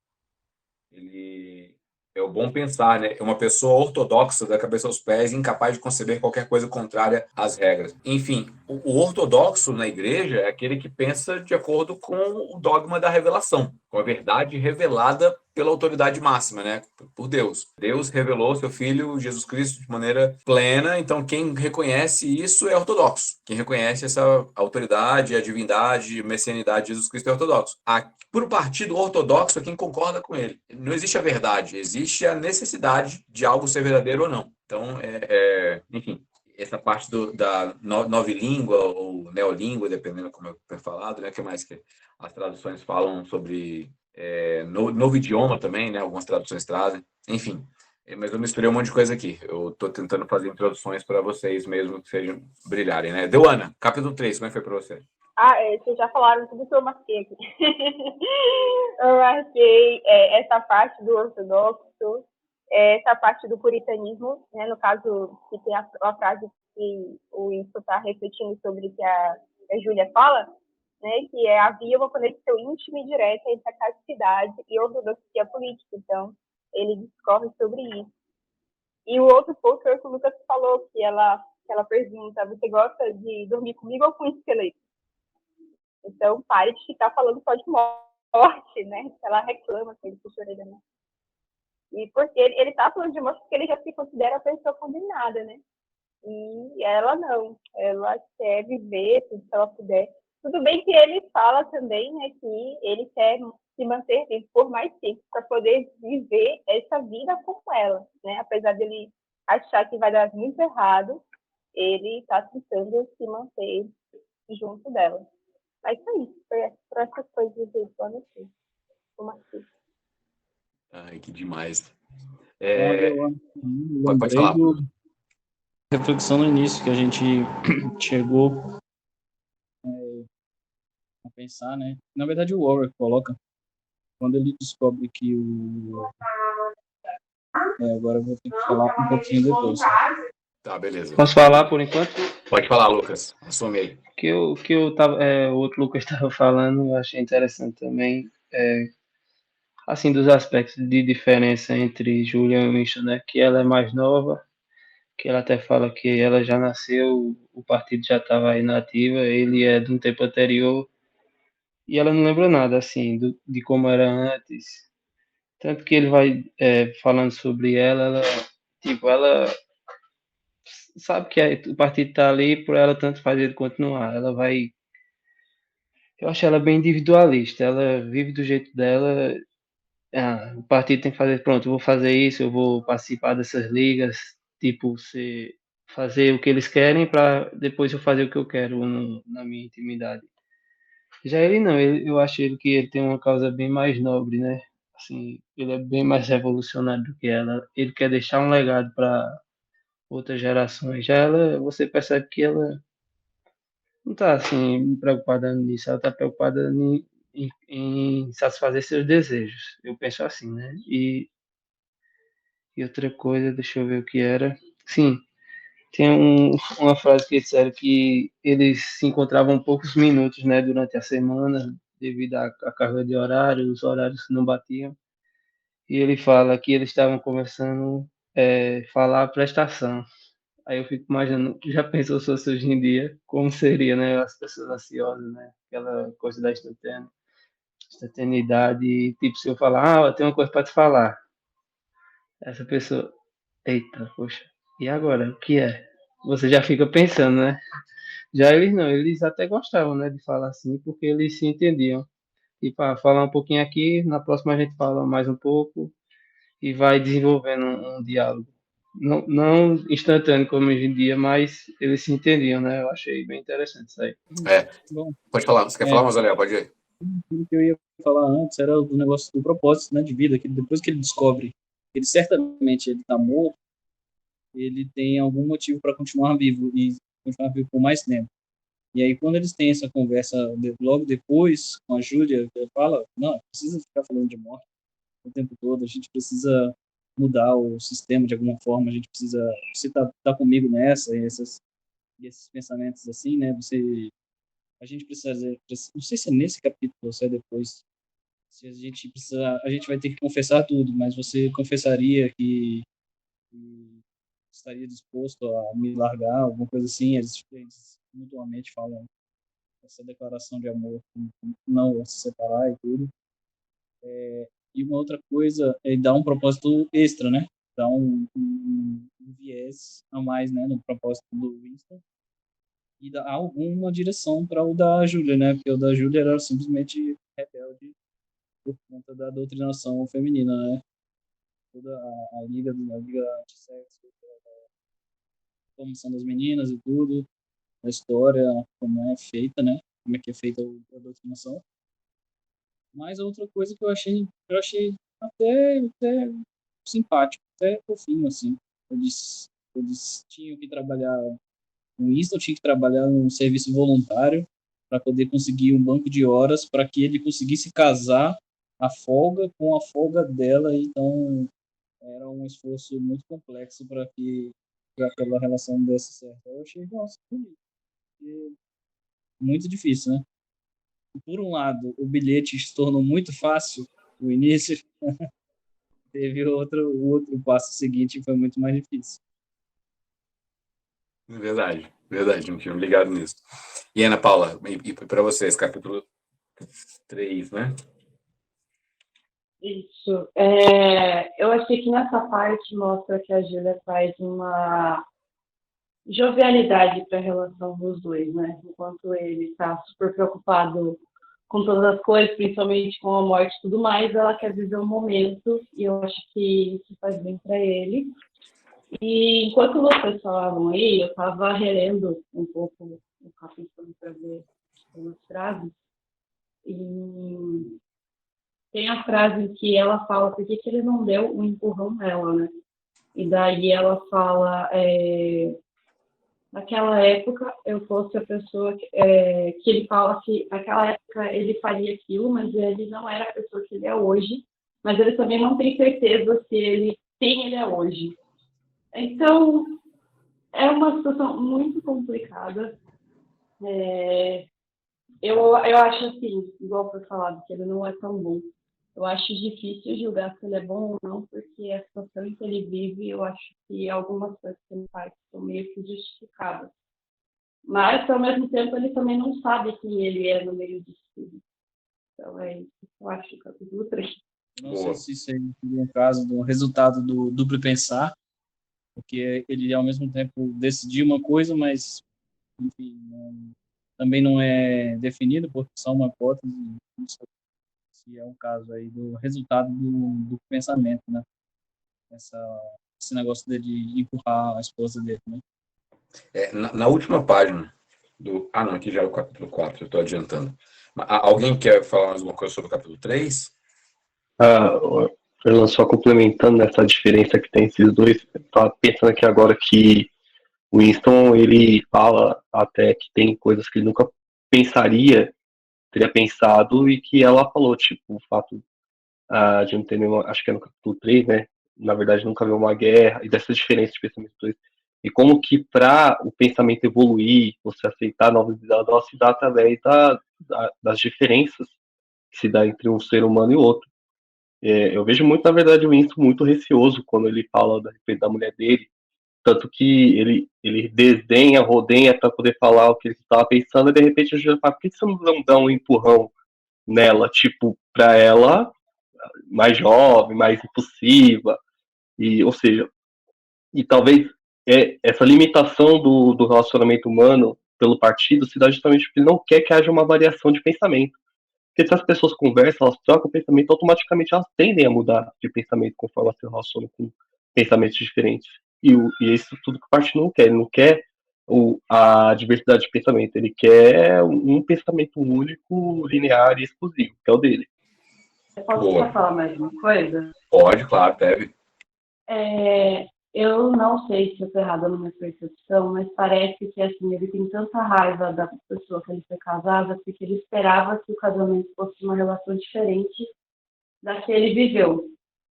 Ele é o bom pensar, né? É uma pessoa ortodoxa da cabeça aos pés, incapaz de conceber qualquer coisa contrária às regras. Enfim, o ortodoxo na igreja é aquele que pensa de acordo com o dogma da revelação, com a verdade revelada pela autoridade máxima, né? Por Deus. Deus revelou seu Filho, Jesus Cristo, de maneira plena, então quem reconhece isso é ortodoxo. Quem reconhece essa autoridade, a divindade, a messianidade de Jesus Cristo é ortodoxo. Por um partido ortodoxo é quem concorda com ele. Não existe a verdade, existe a necessidade de algo ser verdadeiro ou não. Então, enfim, essa parte da novilíngua ou neolíngua, dependendo como é falado, né? Que mais que as traduções falam sobre novo idioma também, né? Algumas traduções trazem. Enfim, mas eu misturei um monte de coisa aqui. Eu estou tentando fazer introduções para vocês mesmo que sejam brilharem, né? Deuana, capítulo 3, como é que foi para você? Vocês já falaram tudo que eu marquei aqui. Eu marquei essa parte do ortodoxo, essa parte do puritanismo, né? No caso, que tem a frase que o Winston está refletindo sobre que a Júlia fala, né? Que havia uma conexão íntima e direta entre a castidade e a ortodoxia política. Então, ele discorre sobre isso. E o outro ponto foi o que o Lucas falou, que ela pergunta: você gosta de dormir comigo ou com um esqueleto? Então, pare de ficar falando só de morte, né? Ela reclama que ele puxa a orelha, né? E porque ele tá falando de morte porque ele já se considera a pessoa condenada, né? E ela não. Ela quer viver tudo que ela puder. Tudo bem que ele fala também, né, que ele quer se manter vivo por mais tempo para poder viver essa vida com ela, né? Apesar dele achar que vai dar muito errado, ele está tentando se manter junto dela. Mas foi isso, foi essas coisas que eu anotei. Ai, que demais. Pode falar. Reflexão no início, que a gente chegou a pensar, né? Na verdade, o Warwick coloca, quando ele descobre que agora eu vou ter que falar um pouquinho depois. Tá, beleza. Posso falar por enquanto? Pode falar, Lucas. Assume aí. O que o outro Lucas estava falando, eu achei interessante também, assim, dos aspectos de diferença entre Julia e Winston, né? Que ela é mais nova, que ela até fala que ela já nasceu, o partido já estava aí na ativa, ele é de um tempo anterior, e ela não lembra nada, assim, de como era antes. Tanto que ele vai falando sobre ela sabe que o partido está ali por ela, tanto faz ele continuar. Ela vai. Eu acho ela bem individualista. Ela vive do jeito dela. O partido tem que fazer, pronto, eu vou fazer isso, eu vou participar dessas ligas, tipo, fazer o que eles querem para depois eu fazer o que eu quero na minha intimidade. Já ele não, eu acho ele que ele tem uma causa bem mais nobre, né? Assim, ele é bem mais revolucionário do que ela. Ele quer deixar um legado para outras gerações. Já ela, você percebe que ela não está assim preocupada nisso, ela está preocupada em satisfazer seus desejos. Eu penso assim, né? E outra coisa, deixa eu ver o que era. Sim, tem uma frase que disseram que eles se encontravam poucos minutos, né, durante a semana, devido à carga de horário, os horários que não batiam. E ele fala que eles estavam conversando, falar a prestação. Aí eu fico imaginando, já pensou se fosse hoje em dia, como seria, né, as pessoas ansiosas, né, aquela coisa da instantaneidade, e, tipo, se eu falar, eu tenho uma coisa para te falar, essa pessoa, eita, poxa, e agora, o que é? Você já fica pensando, né? Já eles não, eles até gostavam, né, de falar assim, porque eles se entendiam. E para falar um pouquinho aqui, na próxima a gente fala mais um pouco e vai desenvolvendo um diálogo. Não instantâneo como hoje em dia, mas eles se entendiam, né? Eu achei bem interessante isso aí. É, Bom, pode falar. Você quer falar, Mazalé? Pode ir. o que eu ia falar antes era do negócio do propósito, né, de vida, que depois que ele descobre que ele certamente ele está morto, ele tem algum motivo para continuar vivo e continuar vivo por mais tempo. E aí, quando eles têm essa conversa logo depois com a Júlia, ele fala: não, precisa ficar falando de morte o tempo todo, a gente precisa mudar o sistema de alguma forma, a gente precisa. Você tá comigo nessa, e esses pensamentos assim, né? A gente precisa. Não sei se é nesse capítulo ou se é depois. Se a gente precisa. A gente vai ter que confessar tudo, mas você confessaria que estaria disposto a me largar, alguma coisa assim? Eles mutuamente falam essa declaração de amor, não se separar e tudo. E uma outra coisa é dar um propósito extra, né? Dar um viés a mais, né, no propósito do Winston e dar alguma direção para o da Júlia, né? Porque o da Júlia era simplesmente rebelde por conta da doutrinação feminina, né? Toda a liga antissexo, a promoção das meninas e tudo, a história, como é feita, né? Como é que é feita a doutrinação. Mas outra coisa que eu achei até simpático, até fofinho, assim. Eles tinham que trabalhar com isso, eu tinha que trabalhar num serviço voluntário para poder conseguir um banco de horas para que ele conseguisse casar a folga com a folga dela. Então, era um esforço muito complexo para que aquela relação desse certo. Eu achei, nossa, que bonito. Muito difícil, né? Por um lado, o bilhete se tornou muito fácil no início, teve o outro passo seguinte foi muito mais difícil. Verdade, verdade, não tinha ligado nisso. E Ana Paula, e para vocês, capítulo 3, né? Isso. Eu achei que nessa parte mostra que a Júlia traz uma jovialidade para a relação dos dois, né? Enquanto ele está super preocupado com todas as coisas, principalmente com a morte e tudo mais, ela quer viver o momento e eu acho que isso faz bem para ele. E enquanto vocês falavam aí, eu estava relendo um pouco o capítulo para ver algumas frases e tem a frase em que ela fala por que ele não deu um empurrão nela, né? E daí ela fala naquela época eu fosse a pessoa que ele fala que naquela época ele faria aquilo, mas ele não era a pessoa que ele é hoje, mas ele também não tem certeza se ele quem ele é hoje. Então é uma situação muito complicada. Eu acho assim, igual foi falado, que ele não é tão bom. Eu acho difícil julgar se ele é bom ou não, porque a situação em que ele vive, eu acho que algumas coisas que ele faz são meio que justificadas. Mas, ao mesmo tempo, ele também não sabe quem ele é no meio disso tudo. Então, é isso que eu acho, capítulo 3. Não sei se isso aí seria um caso do resultado do duplo pensar, porque ele ao mesmo tempo decidiu uma coisa, mas enfim, também não é definido, porque só uma hipótese, não sei se é o caso aí do resultado do pensamento, né? Esse negócio de empurrar a esposa dele, né? Na última página do... Ah, não, aqui já é o capítulo 4, eu estou adiantando. Alguém quer falar mais alguma coisa sobre o capítulo 3? Fernando, só complementando essa diferença que tem esses dois, eu tava pensando aqui agora que o Winston, ele fala até que tem coisas que ele nunca teria pensado, e que ela falou, tipo, o fato de não ter nenhuma, acho que é no capítulo 3, né? Na verdade, nunca viu uma guerra, e dessas diferenças de pensamento dois. E como que para o pensamento evoluir, você aceitar novas ideias, ela se dá através das diferenças que se dá entre um ser humano e outro. Eu vejo muito, na verdade, o Winston muito receoso quando ele fala a respeito da mulher dele, tanto que ele desdenha, rodenha para poder falar o que ele estava pensando, e de repente a Julia fala, por que você não dá um empurrão nela, tipo, para ela mais jovem, mais impulsiva, ou seja, e talvez essa limitação do relacionamento humano pelo partido se dá justamente porque ele não quer que haja uma variação de pensamento. Porque se as pessoas conversam, elas trocam pensamento, automaticamente elas tendem a mudar de pensamento conforme elas se relacionam com pensamentos diferentes. E isso tudo que o partido não quer. Ele não quer a diversidade de pensamento. Ele quer um pensamento único, linear e exclusivo, que é o dele. Eu posso só falar mais uma coisa? Pode, claro, deve. Eu não sei se eu estou errada na minha percepção, mas parece que assim, ele tem tanta raiva da pessoa que ele foi casada, porque ele esperava que o casamento fosse uma relação diferente da que ele viveu.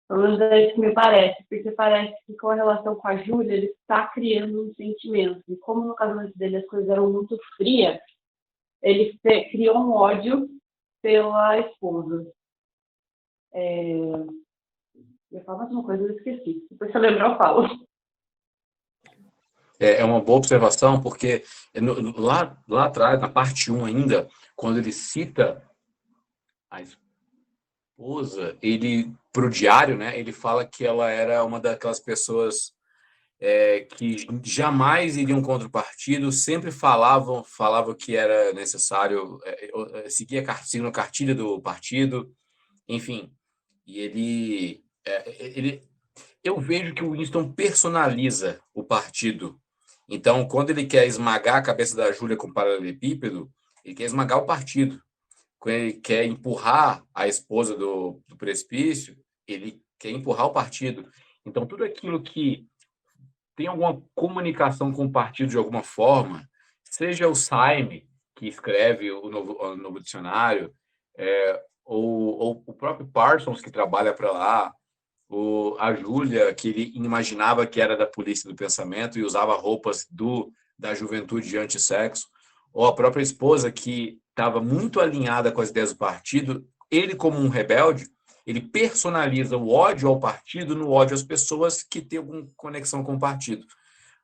Pelo menos é isso que me parece, porque parece que com a relação com a Júlia, ele está criando um sentimento. E como no casamento dele as coisas eram muito frias, ele criou um ódio pela esposa. Eu falo mais uma coisa, eu esqueci. Depois se eu lembrar, eu falo. É uma boa observação, porque lá atrás, na parte 1 ainda, quando ele cita a esposa, pro diário, né, ele fala que ela era uma daquelas pessoas que jamais iriam contra o partido, sempre falavam que era necessário seguir a cartilha do partido, enfim. E eu vejo que o Winston personaliza o partido. Então, quando ele quer esmagar a cabeça da Júlia com paralelepípedo, ele quer esmagar o partido. Quando ele quer empurrar a esposa do precipício, ele quer empurrar o partido. Então, tudo aquilo que tem alguma comunicação com o partido de alguma forma, seja o Saime, que escreve o novo dicionário, ou o próprio Parsons, que trabalha para lá, a Júlia, que ele imaginava que era da polícia do pensamento e usava roupas da juventude antissexo, ou a própria esposa, que estava muito alinhada com as ideias do partido, ele, como um rebelde, ele personaliza o ódio ao partido no ódio às pessoas que têm alguma conexão com o partido.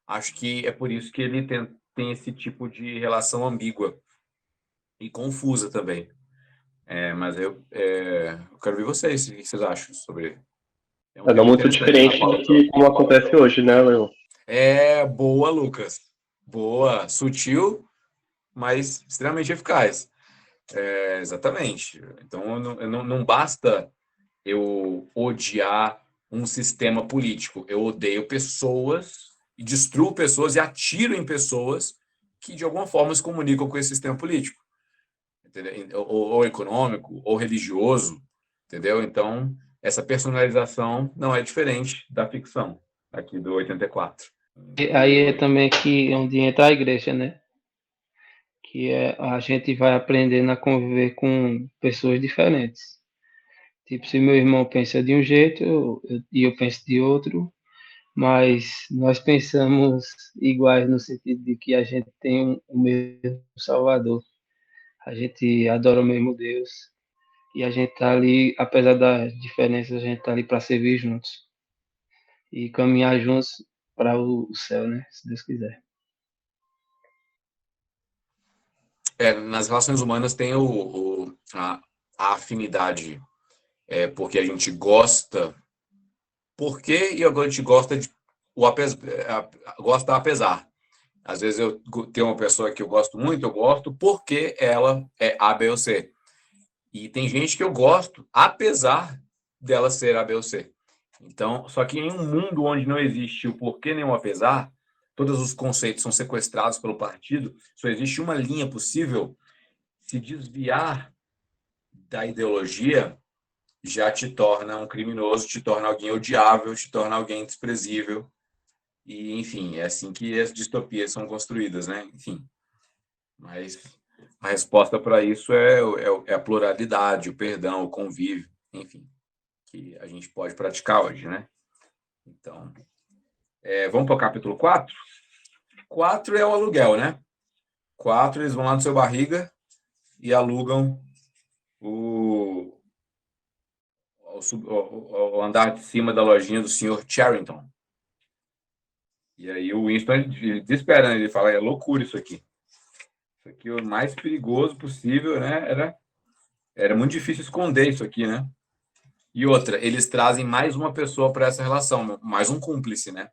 Acho que é por isso que ele tem esse tipo de relação ambígua e confusa também. Mas eu quero ver vocês, o que vocês acham sobre... Não muito diferente do que como acontece hoje, né, Leon? Boa, Lucas. Boa, sutil, mas extremamente eficaz. Exatamente. Então, não basta eu odiar um sistema político. Eu odeio pessoas e destruo pessoas e atiro em pessoas que, de alguma forma, se comunicam com esse sistema político. Entendeu? Ou econômico, ou religioso. Entendeu? Então, essa personalização não é diferente da ficção, aqui do 84. Aí é também que onde entra a igreja, né? Que a gente vai aprendendo a conviver com pessoas diferentes. Tipo, se meu irmão pensa de um jeito e eu penso de outro, mas nós pensamos iguais no sentido de que a gente tem o mesmo Salvador, a gente adora o mesmo Deus e a gente tá ali, apesar das diferenças, a gente tá ali para servir juntos e caminhar juntos para o céu, né? Se Deus quiser. Nas relações humanas tem a afinidade, porque a gente gosta. Por quê? E agora a gente gosta gosto da apesar. Às vezes eu tenho uma pessoa que eu gosto muito, eu gosto porque ela é A, B ou C. E tem gente que eu gosto apesar dela ser A, B ou C. Então, só que em um mundo onde não existe o porquê nem o apesar, todos os conceitos são sequestrados pelo partido, só existe uma linha possível. Se desviar da ideologia já te torna um criminoso, te torna alguém odiável, te torna alguém desprezível. E, enfim, é assim que as distopias são construídas, né? Enfim, mas a resposta para isso é a pluralidade, o perdão, o convívio, enfim, que a gente pode praticar hoje, né? Então, vamos para o capítulo 4? 4 é o aluguel, né? 4, eles vão lá no seu barriga e alugam o andar de cima da lojinha do senhor Charrington. E aí o Winston, ele desespera, né? Ele fala, é loucura isso aqui. Isso aqui é o mais perigoso possível, né? Era muito difícil esconder isso aqui, né? E outra, eles trazem mais uma pessoa para essa relação, mais um cúmplice, né?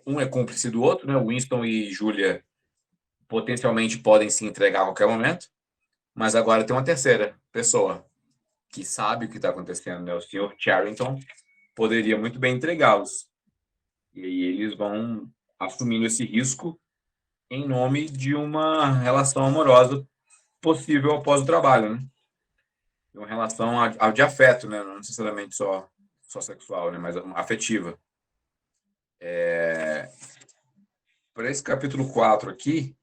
Um é cúmplice do outro, né? Winston e Julia potencialmente podem se entregar a qualquer momento, mas agora tem uma terceira pessoa que sabe o que está acontecendo, né? O Sr. Charrington poderia muito bem entregá-los. E aí eles vão assumindo esse risco em nome de uma relação amorosa possível após o trabalho, né? Uma relação de afeto, né? Não necessariamente só sexual, né? Mas afetiva. Para esse capítulo 4 aqui,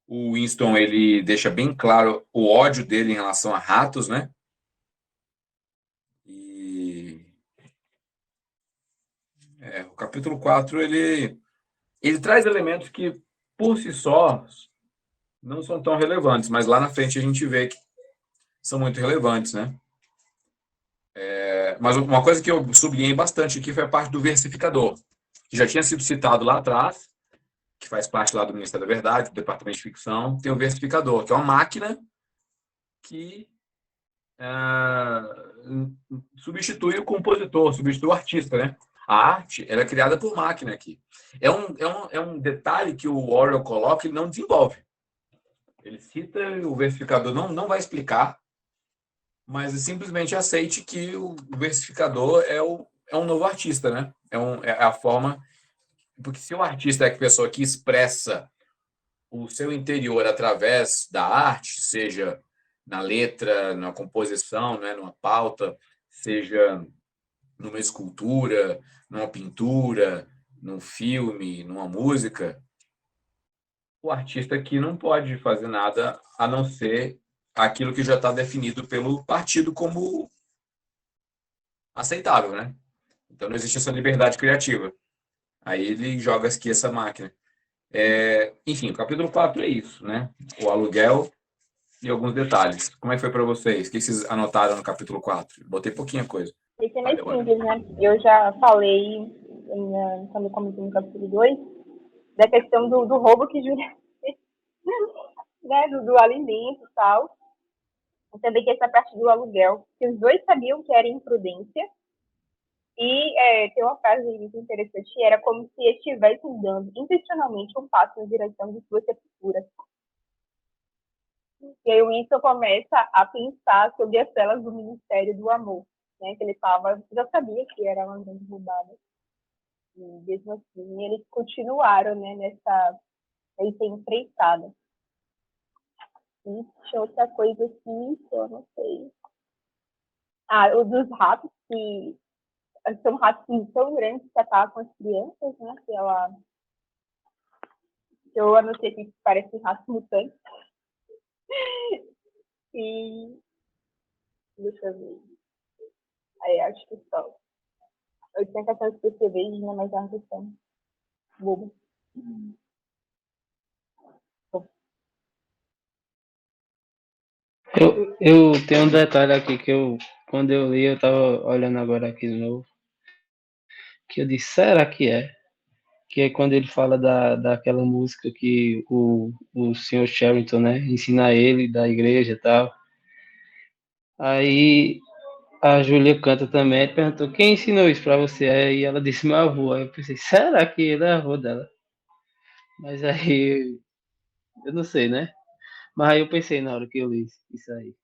o Winston, ele deixa bem claro o ódio dele em relação a ratos, né? E o capítulo 4, ele traz elementos que, por si só, não são tão relevantes, mas lá na frente a gente vê que são muito relevantes, né? Mas uma coisa que eu sublinhei bastante aqui foi a parte do versificador, que já tinha sido citado lá atrás, que faz parte lá do Ministério da Verdade, do Departamento de Ficção, tem o versificador, que é uma máquina que substitui o compositor, substitui o artista, né? A arte, ela é criada por máquina aqui. É um detalhe que o Orwell coloca e não desenvolve. Ele cita, o versificador não vai explicar, mas simplesmente aceite que o versificador é um novo artista, né? É a forma... Porque se o artista é a pessoa que expressa o seu interior através da arte, seja na letra, na composição, né, numa pauta, seja numa escultura, numa pintura, num filme, numa música, o artista aqui não pode fazer nada a não ser aquilo que já está definido pelo partido como aceitável, né? Então não existe essa liberdade criativa. Aí ele joga aqui essa máquina. Enfim, o capítulo 4 é isso, né? O aluguel e alguns detalhes. Como é que foi para vocês? O que vocês anotaram no capítulo 4? Botei pouquinha coisa. Esse é mais simples, né? Eu já falei, quando eu comecei no capítulo 2, da questão do roubo que Júlia fez, né? Do alimento e tal. E também que essa parte do aluguel, que os dois sabiam que era imprudência. E tem uma frase muito interessante, era como se estivessem dando intencionalmente um passo na direção de sua sepultura. E aí o Winston começa a pensar sobre as celas do Ministério do Amor, né? Que ele já sabia que era uma grande roubada. E mesmo assim, eles continuaram, né, nessa empreitada. E tinha outra coisa aqui que eu não sei. O dos ratos, que são ratos tão grandes que atacam as crianças, né? Eu anotei que parecem ratos mutantes. E deixa eu ver. Aí acho que só. Eu tinha questão de perceber, né? Mas é uma questão boba. Eu tenho um detalhe aqui que quando eu li, eu estava olhando agora aqui de novo, que eu disse, será que é? Que é quando ele fala daquela música que o Sr. Charrington, né, ensina ele da igreja e tal. Aí a Júlia canta também, ele perguntou quem ensinou isso pra você? Aí ela disse meu avô. Aí eu pensei, será que ele é avô dela? Mas aí eu não sei, né? Mas aí eu pensei na hora que eu li isso aí.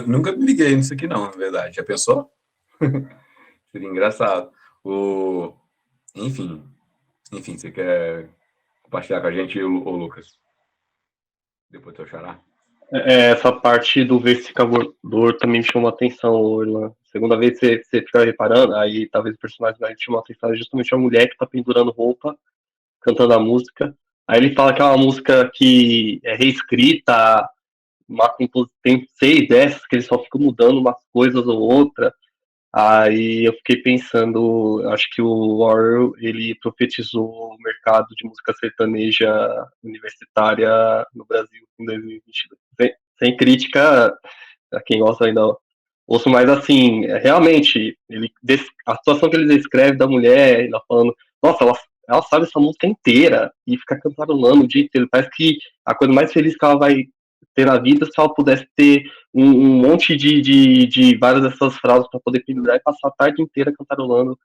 Nunca me liguei nisso aqui não, na verdade. Já pensou? Seria engraçado. Enfim, você quer compartilhar com a gente, ô Lucas? Depois do teu xará? Essa parte do versificador também me chamou a atenção, Orlan. Segunda vez você fica reparando, aí talvez o personagem mais chamou a atenção é justamente a mulher que tá pendurando roupa, cantando a música. Aí ele fala que é uma música que é reescrita, tem 6 dessas que ele só fica mudando umas coisas ou outra. Aí eu fiquei pensando, acho que o Orwell, ele profetizou o mercado de música sertaneja universitária no Brasil em 2022. Sem crítica a quem gosta ainda ouço, mais assim, realmente, a situação que ele descreve da mulher, ela falando, nossa, ela sabe essa música inteira e fica cantarolando o dia inteiro. Parece que a coisa mais feliz que ela vai ter na vida se ela pudesse ter um monte de várias dessas frases para poder pendurar e passar a tarde inteira cantarolando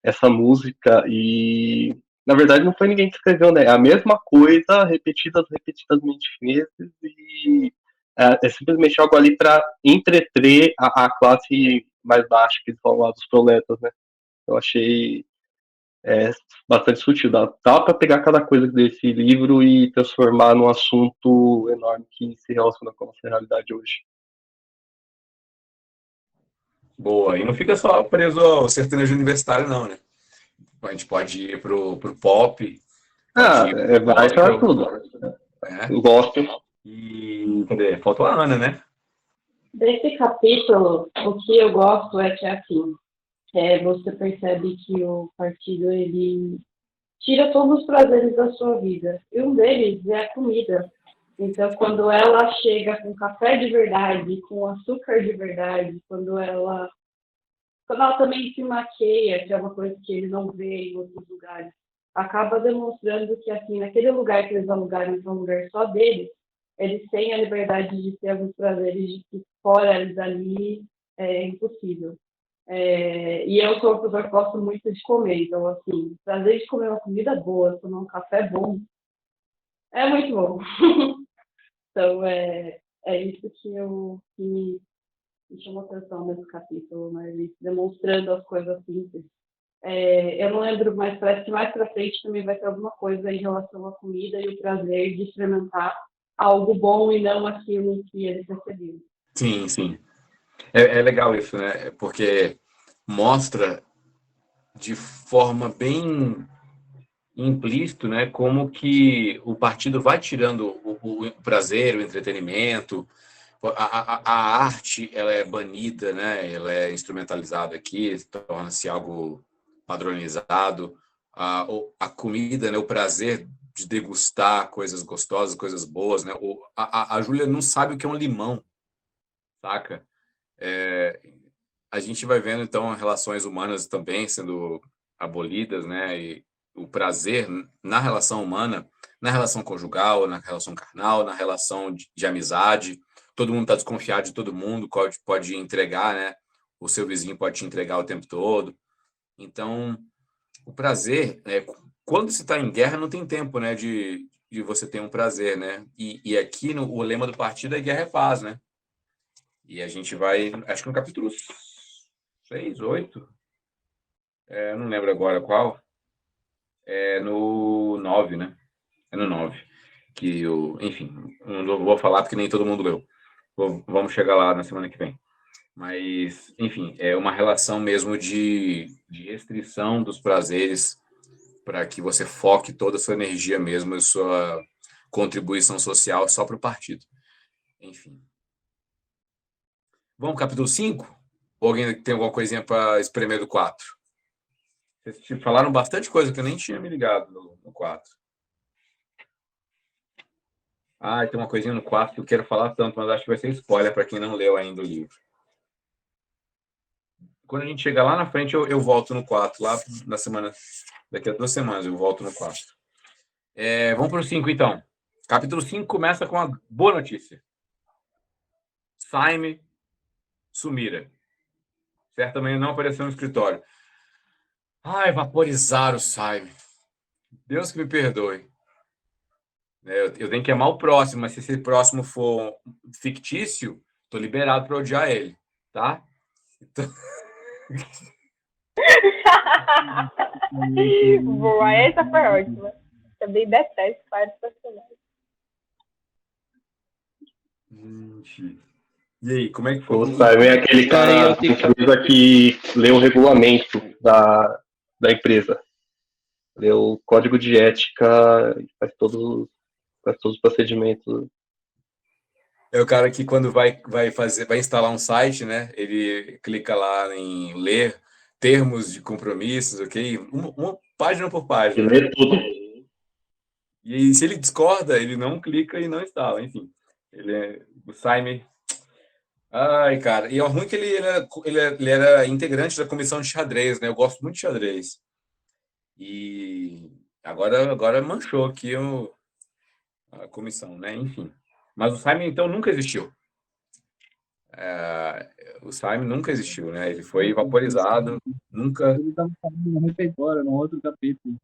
essa música. E na verdade não foi ninguém que escreveu, né? É a mesma coisa repetidamente vezes e é simplesmente algo ali para entreter a classe mais baixa, que eles falam lá dos proletas, né? Eu achei bastante sutil. Dá para pegar cada coisa desse livro e transformar num assunto enorme que se relaciona com a nossa realidade hoje. Boa, e não fica só preso ao sertanejo universitário, não, né? A gente pode ir pro pop, pode ir pro Vai para gospel, tudo. né? Eu gosto. E cadê? Faltou a Ana, né? Desse capítulo, o que eu gosto é que, assim, você percebe que o partido, ele tira todos os prazeres da sua vida. E um deles é a comida. Então, quando ela chega com café de verdade, com açúcar de verdade, quando ela também se maqueia, que é uma coisa que ele não vê em outros lugares, acaba demonstrando que, assim, naquele lugar que eles alugaram, que é um lugar só deles, eles têm a liberdade de ter alguns prazeres de que fora dali é impossível. E eu sou uma pessoa que gosto muito de comer, então, assim, o prazer de comer uma comida boa, tomar um café bom, é muito bom. Então, é isso que me chamou atenção nesse capítulo, né? Ele demonstrando as coisas simples. Eu não lembro, mas parece que mais para frente também vai ter alguma coisa em relação à comida e o prazer de experimentar algo bom e não aquilo que eles recebiam. Sim, sim. É legal isso, né? Porque mostra de forma bem implícito, né, como que o partido vai tirando o prazer, o entretenimento, a arte, ela é banida, né? Ela é instrumentalizada aqui, torna-se algo padronizado. A comida, né? O prazer de degustar coisas gostosas, coisas boas, né? A Júlia não sabe o que é um limão, saca? A gente vai vendo, então, relações humanas também sendo abolidas, né? E o prazer na relação humana, na relação conjugal, na relação carnal, na relação de amizade. Todo mundo está desconfiado de todo mundo, pode entregar, né? O seu vizinho pode te entregar o tempo todo. Então, o prazer, quando se está em guerra, não tem tempo, né? De você ter um prazer, né? E aqui o lema do partido é guerra é paz, né? E a gente vai, acho que no capítulo 6, 8, não lembro agora qual, no 9, né? É no 9. Que enfim, não vou falar porque nem todo mundo leu. Vamos chegar lá na semana que vem. Mas, enfim, é uma relação mesmo de restrição dos prazeres para que você foque toda a sua energia mesmo e sua contribuição social só para o partido. Enfim. Vamos para o capítulo 5? Ou alguém tem alguma coisinha para espremer do 4? Vocês falaram bastante coisa que eu nem tinha me ligado no 4. Tem uma coisinha no 4 que eu quero falar tanto, mas acho que vai ser spoiler para quem não leu ainda o livro. Quando a gente chegar lá na frente, eu volto no 4, lá na semana, daqui a 2 semanas eu volto no 4. Vamos para o 5, então. Capítulo 5 começa com uma boa notícia. Saime Sumira. Certa manhã não apareceu no escritório. Ai, vaporizaram o Simon. Deus que me perdoe. Eu tenho que amar o próximo, mas se esse próximo for fictício, tô liberado para odiar ele, tá? Então... Boa, essa foi ótima. Também detesto vários personagens. E aí, como é que foi? O Simon é aquele cara da empresa que lê o regulamento da empresa. Lê o código de ética, faz todos os procedimentos. É o cara que quando vai instalar um site, né? Ele clica lá em ler termos de compromissos, ok? Uma página por página. Ele lê tudo. E aí, se ele discorda, ele não clica e não instala, enfim. O Simon. Ai, cara. E é ruim que ele era integrante da comissão de xadrez, né? Eu gosto muito de xadrez. E agora manchou aqui a comissão, né? Enfim. Mas o Simon, então, nunca existiu. O Simon nunca existiu, né? Ele foi vaporizado, nunca... Ele estava falando no refeitório, no outro capítulo.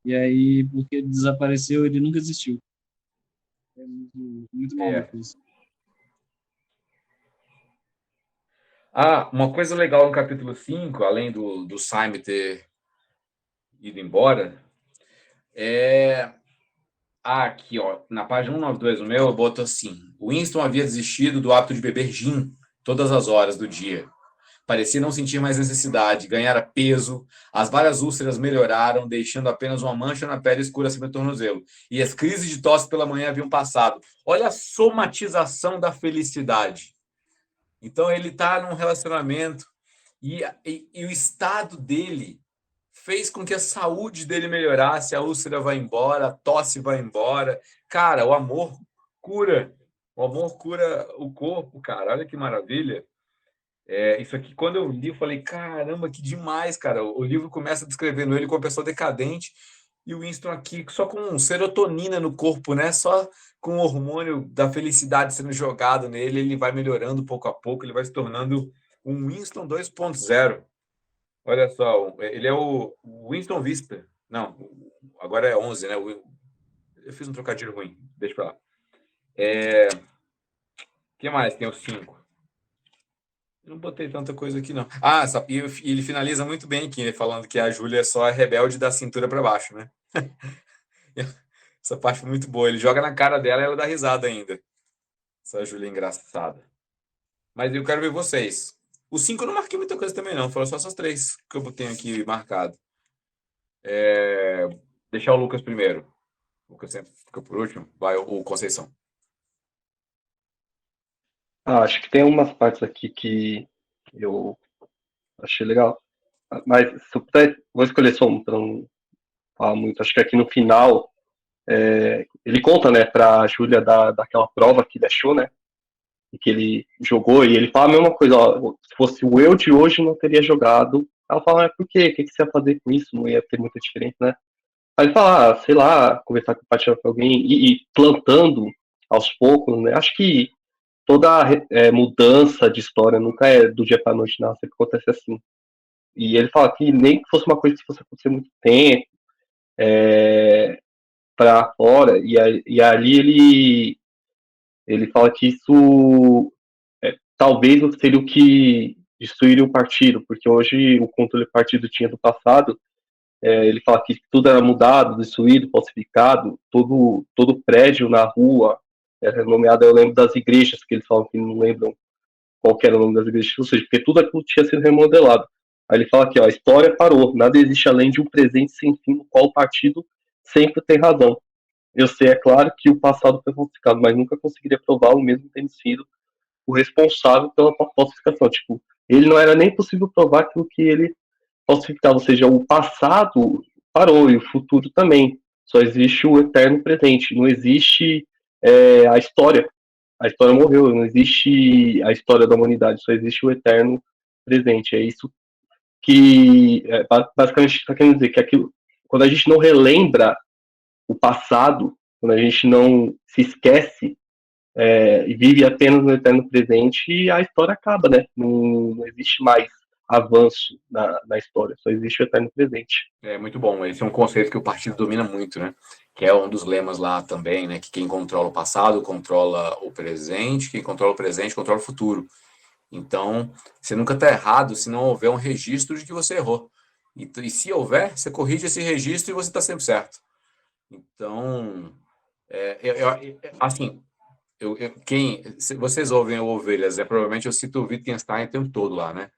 E aí, porque ele desapareceu, ele nunca existiu. É muito maluco isso. Uma coisa legal no capítulo 5, além do Simon ter ido embora, aqui, ó, na página 192 do meu, eu boto assim: Winston havia desistido do hábito de beber gin todas as horas do dia. Parecia não sentir mais necessidade, ganhara peso, as várias úlceras melhoraram, deixando apenas uma mancha na pele escura acima do tornozelo. E as crises de tosse pela manhã haviam passado. Olha a somatização da felicidade. Então, ele está num relacionamento e o estado dele fez com que a saúde dele melhorasse, a úlcera vai embora, a tosse vai embora. Cara, o amor cura. O amor cura o corpo, cara. Olha que maravilha. Isso aqui, quando eu li, eu falei, caramba, que demais, cara. O livro começa descrevendo ele como uma pessoa decadente e o Winston aqui só com serotonina no corpo, né? Só com o hormônio da felicidade sendo jogado nele, ele vai melhorando pouco a pouco, ele vai se tornando um Winston 2.0. Olha só, ele é o Winston Vista. Não, agora é 11, né? Eu fiz um trocadilho ruim, deixa pra lá. O que mais? Tem o 5. Eu não botei tanta coisa aqui, não. E ele finaliza muito bem aqui, né, falando que a Júlia é só a rebelde da cintura para baixo, né? Essa parte foi muito boa. Ele joga na cara dela e ela dá risada ainda. Essa Júlia é engraçada. Mas eu quero ver vocês. O 5 eu não marquei muita coisa também, não. Foram só essas 3 que eu botei aqui marcado. Deixar o Lucas primeiro. O Lucas sempre fica por último. Vai o Conceição. Acho que tem umas partes aqui que eu achei legal. Mas se eu puder, vou escolher só um para não falar muito. Acho que aqui no final, ele conta, né, pra Júlia daquela prova que ele achou, né? E que ele jogou, e ele fala a mesma coisa, ó, se fosse o eu de hoje, não teria jogado. Ela fala, mas por quê? O que você ia fazer com isso? Não ia ter muita diferença, né? Aí ele fala, sei lá, conversar com alguém, e plantando aos poucos, né? Acho que toda mudança de história nunca é do dia para noite, não, sempre acontece assim. E ele fala que nem que fosse uma coisa que fosse acontecer muito tempo, para fora, e ali ele fala que isso talvez seria o que destruiria o partido, porque hoje o controle que o partido tinha do passado, ele fala que tudo era mudado, destruído, falsificado, todo prédio na rua era nomeado, eu lembro das igrejas, que eles falam que não lembram qual que era o nome das igrejas, ou seja, porque tudo aquilo tinha sido remodelado. Aí ele fala aqui, ó, a história parou, nada existe além de um presente sem fim, no qual o partido sempre tem razão. Eu sei, é claro, que o passado foi falsificado, mas nunca conseguiria provar o mesmo tendo sido o responsável pela falsificação. Tipo, ele não era nem possível provar aquilo que ele falsificava, ou seja, o passado parou e o futuro também. Só existe o eterno presente, não existe a história. A história morreu, não existe a história da humanidade, só existe o eterno presente. É isso que basicamente está querendo dizer, que aquilo, quando a gente não relembra o passado, quando a gente não se esquece e vive apenas no eterno presente e a história acaba, né? Não existe mais avanço na história, só existe o eterno presente. É muito bom. Esse é um conceito que o partido domina muito, né? Que é um dos lemas lá também, né? Que quem controla o passado controla o presente, quem controla o presente controla o futuro. Então, você nunca está errado se não houver um registro de que você errou. E se houver, você corrige esse registro e você está sempre certo. Então, assim, se vocês ouvem o Ovelhas, provavelmente eu cito o Wittgenstein o tempo todo lá, né?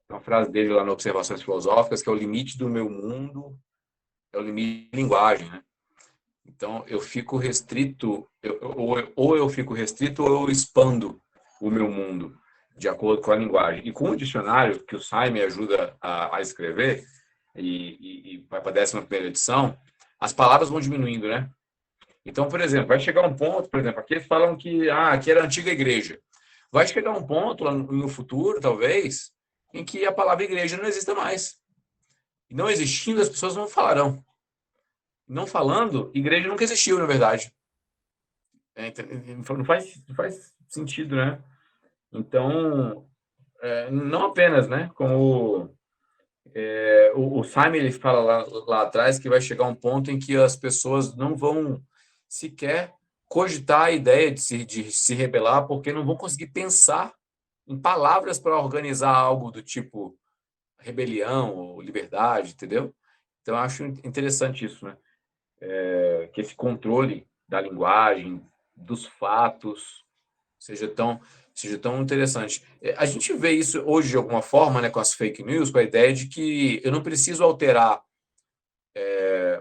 Tem uma frase dele lá no Observações Filosóficas, que é o limite do meu mundo, é o limite da linguagem, né? Então, eu fico restrito, ou eu fico restrito ou eu expando o meu mundo, de acordo com a linguagem. E com o dicionário, que o Simon ajuda a escrever, e vai para a 11ª edição, as palavras vão diminuindo, né? Então, por exemplo, vai chegar um ponto, por exemplo, aqui eles falam que aqui era a antiga igreja. Vai chegar um ponto lá no futuro, talvez, em que a palavra igreja não exista mais. E não existindo, as pessoas não falarão. Não falando, igreja nunca existiu, na verdade. Não faz sentido, né? Então, não apenas, né? Como o Simon ele fala lá atrás que vai chegar um ponto em que as pessoas não vão sequer cogitar a ideia de se rebelar, porque não vão conseguir pensar em palavras para organizar algo do tipo rebelião ou liberdade, entendeu? Então, eu acho interessante isso, né? Que esse controle da linguagem, dos fatos, seja tão interessante. A gente vê isso hoje de alguma forma, né, com as fake news, com a ideia de que eu não preciso alterar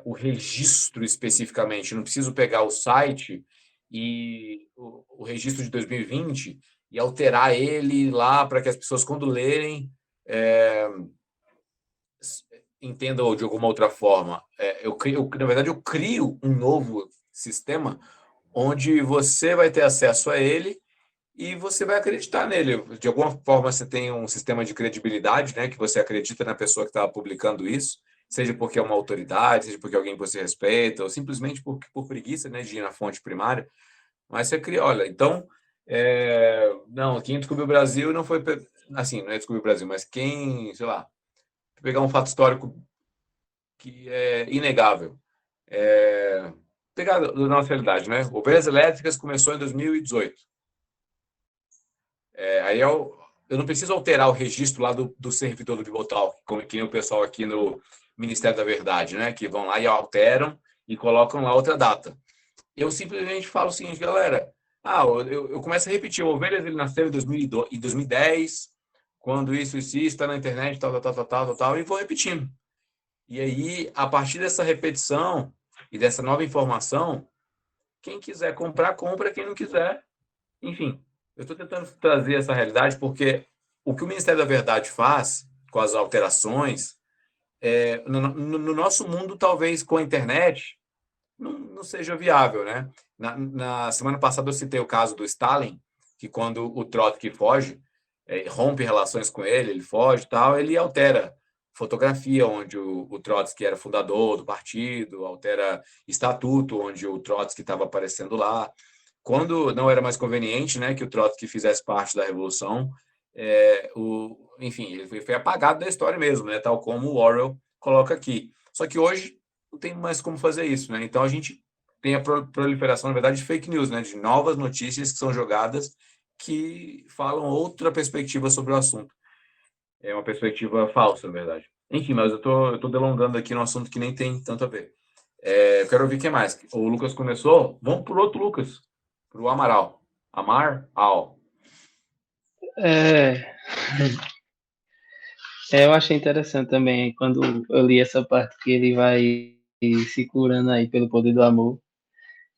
o registro especificamente, eu não preciso pegar o site e o registro de 2020 e alterar ele lá para que as pessoas, quando lerem, entendam de alguma outra forma. Na verdade, eu crio um novo sistema onde você vai ter acesso a ele e você vai acreditar nele. De alguma forma, você tem um sistema de credibilidade, né, que você acredita na pessoa que está publicando isso, seja porque é uma autoridade, seja porque é alguém que você respeita, ou simplesmente por preguiça, né, de ir na fonte primária. Mas você cria, olha, então, não, quem descobriu o Brasil não foi, assim, não é descobrir o Brasil, mas quem, sei lá, pegar um fato histórico que é inegável. Pegar da nossa realidade, né? Ovelhas Elétricas começou em 2018. Aí eu não preciso alterar o registro lá do servidor do Bibotalk, como que nem o pessoal aqui no Ministério da Verdade, né? Que vão lá e alteram e colocam lá outra data. Eu simplesmente falo o seguinte, galera, eu começo a repetir, o Ovelhas ele nasceu em 2010, quando isso está na internet, tal, e vou repetindo. E aí, a partir dessa repetição e dessa nova informação, quem quiser comprar, compra, quem não quiser, enfim. Eu estou tentando trazer essa realidade porque o que o Ministério da Verdade faz com as alterações, no nosso mundo, talvez com a internet, não seja viável, né? Na semana passada eu citei o caso do Stalin, que quando o Trotsky foge, rompe relações com ele foge e tal, ele altera fotografia onde o Trotsky era fundador do partido, altera estatuto onde o Trotsky estava aparecendo lá. Quando não era mais conveniente, né, que o Trotsky fizesse parte da revolução, enfim, ele foi apagado da história mesmo, né, tal como o Orwell coloca aqui. Só que hoje não tem mais como fazer isso, né? Então a gente tem a proliferação, na verdade, de fake news, né, de novas notícias que são jogadas que falam outra perspectiva sobre o assunto. É uma perspectiva falsa, na verdade. Enfim, mas eu tô delongando aqui no assunto que nem tem tanto a ver. Eu quero ouvir quem mais. O Lucas começou, vamos para o outro Lucas, para o Amaral. Amaral. Eu achei interessante também quando eu li essa parte que ele vai se curando aí pelo poder do amor.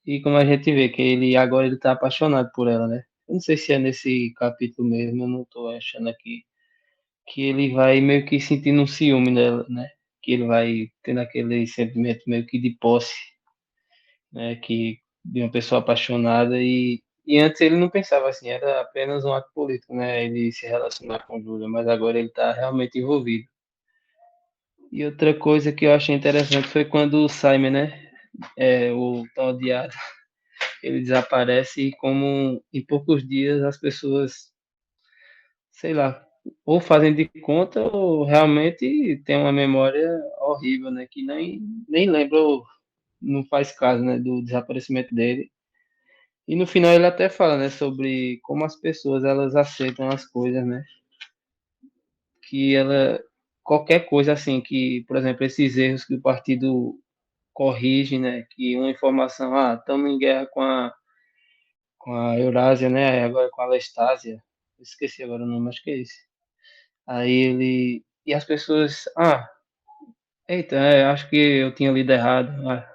E como a gente vê que agora ele tá apaixonado por ela, né? Eu não sei se é nesse capítulo mesmo, eu não tô achando aqui. Que ele vai meio que sentindo um ciúme dela, né? Que ele vai tendo aquele sentimento meio que de posse, né? Que de uma pessoa apaixonada e antes ele não pensava assim, era apenas um ato político, né? Ele se relacionar com Júlia, mas agora ele tá realmente envolvido. E outra coisa que eu achei interessante foi quando o Simon, né? O tão odiado, ele desaparece e como em poucos dias as pessoas, sei lá, ou fazem de conta ou realmente tem uma memória horrível, né? Que nem lembra, ou não faz caso, né, do desaparecimento dele. E no final ele até fala, né, sobre como as pessoas elas aceitam as coisas, né? Que ela qualquer coisa assim que, por exemplo, esses erros que o partido corrige, né, que uma informação, estamos em guerra com a Eurásia, né, agora com a Lestásia, esqueci agora o nome, acho que é esse. Aí ele e as pessoas, eita, acho que eu tinha lido errado,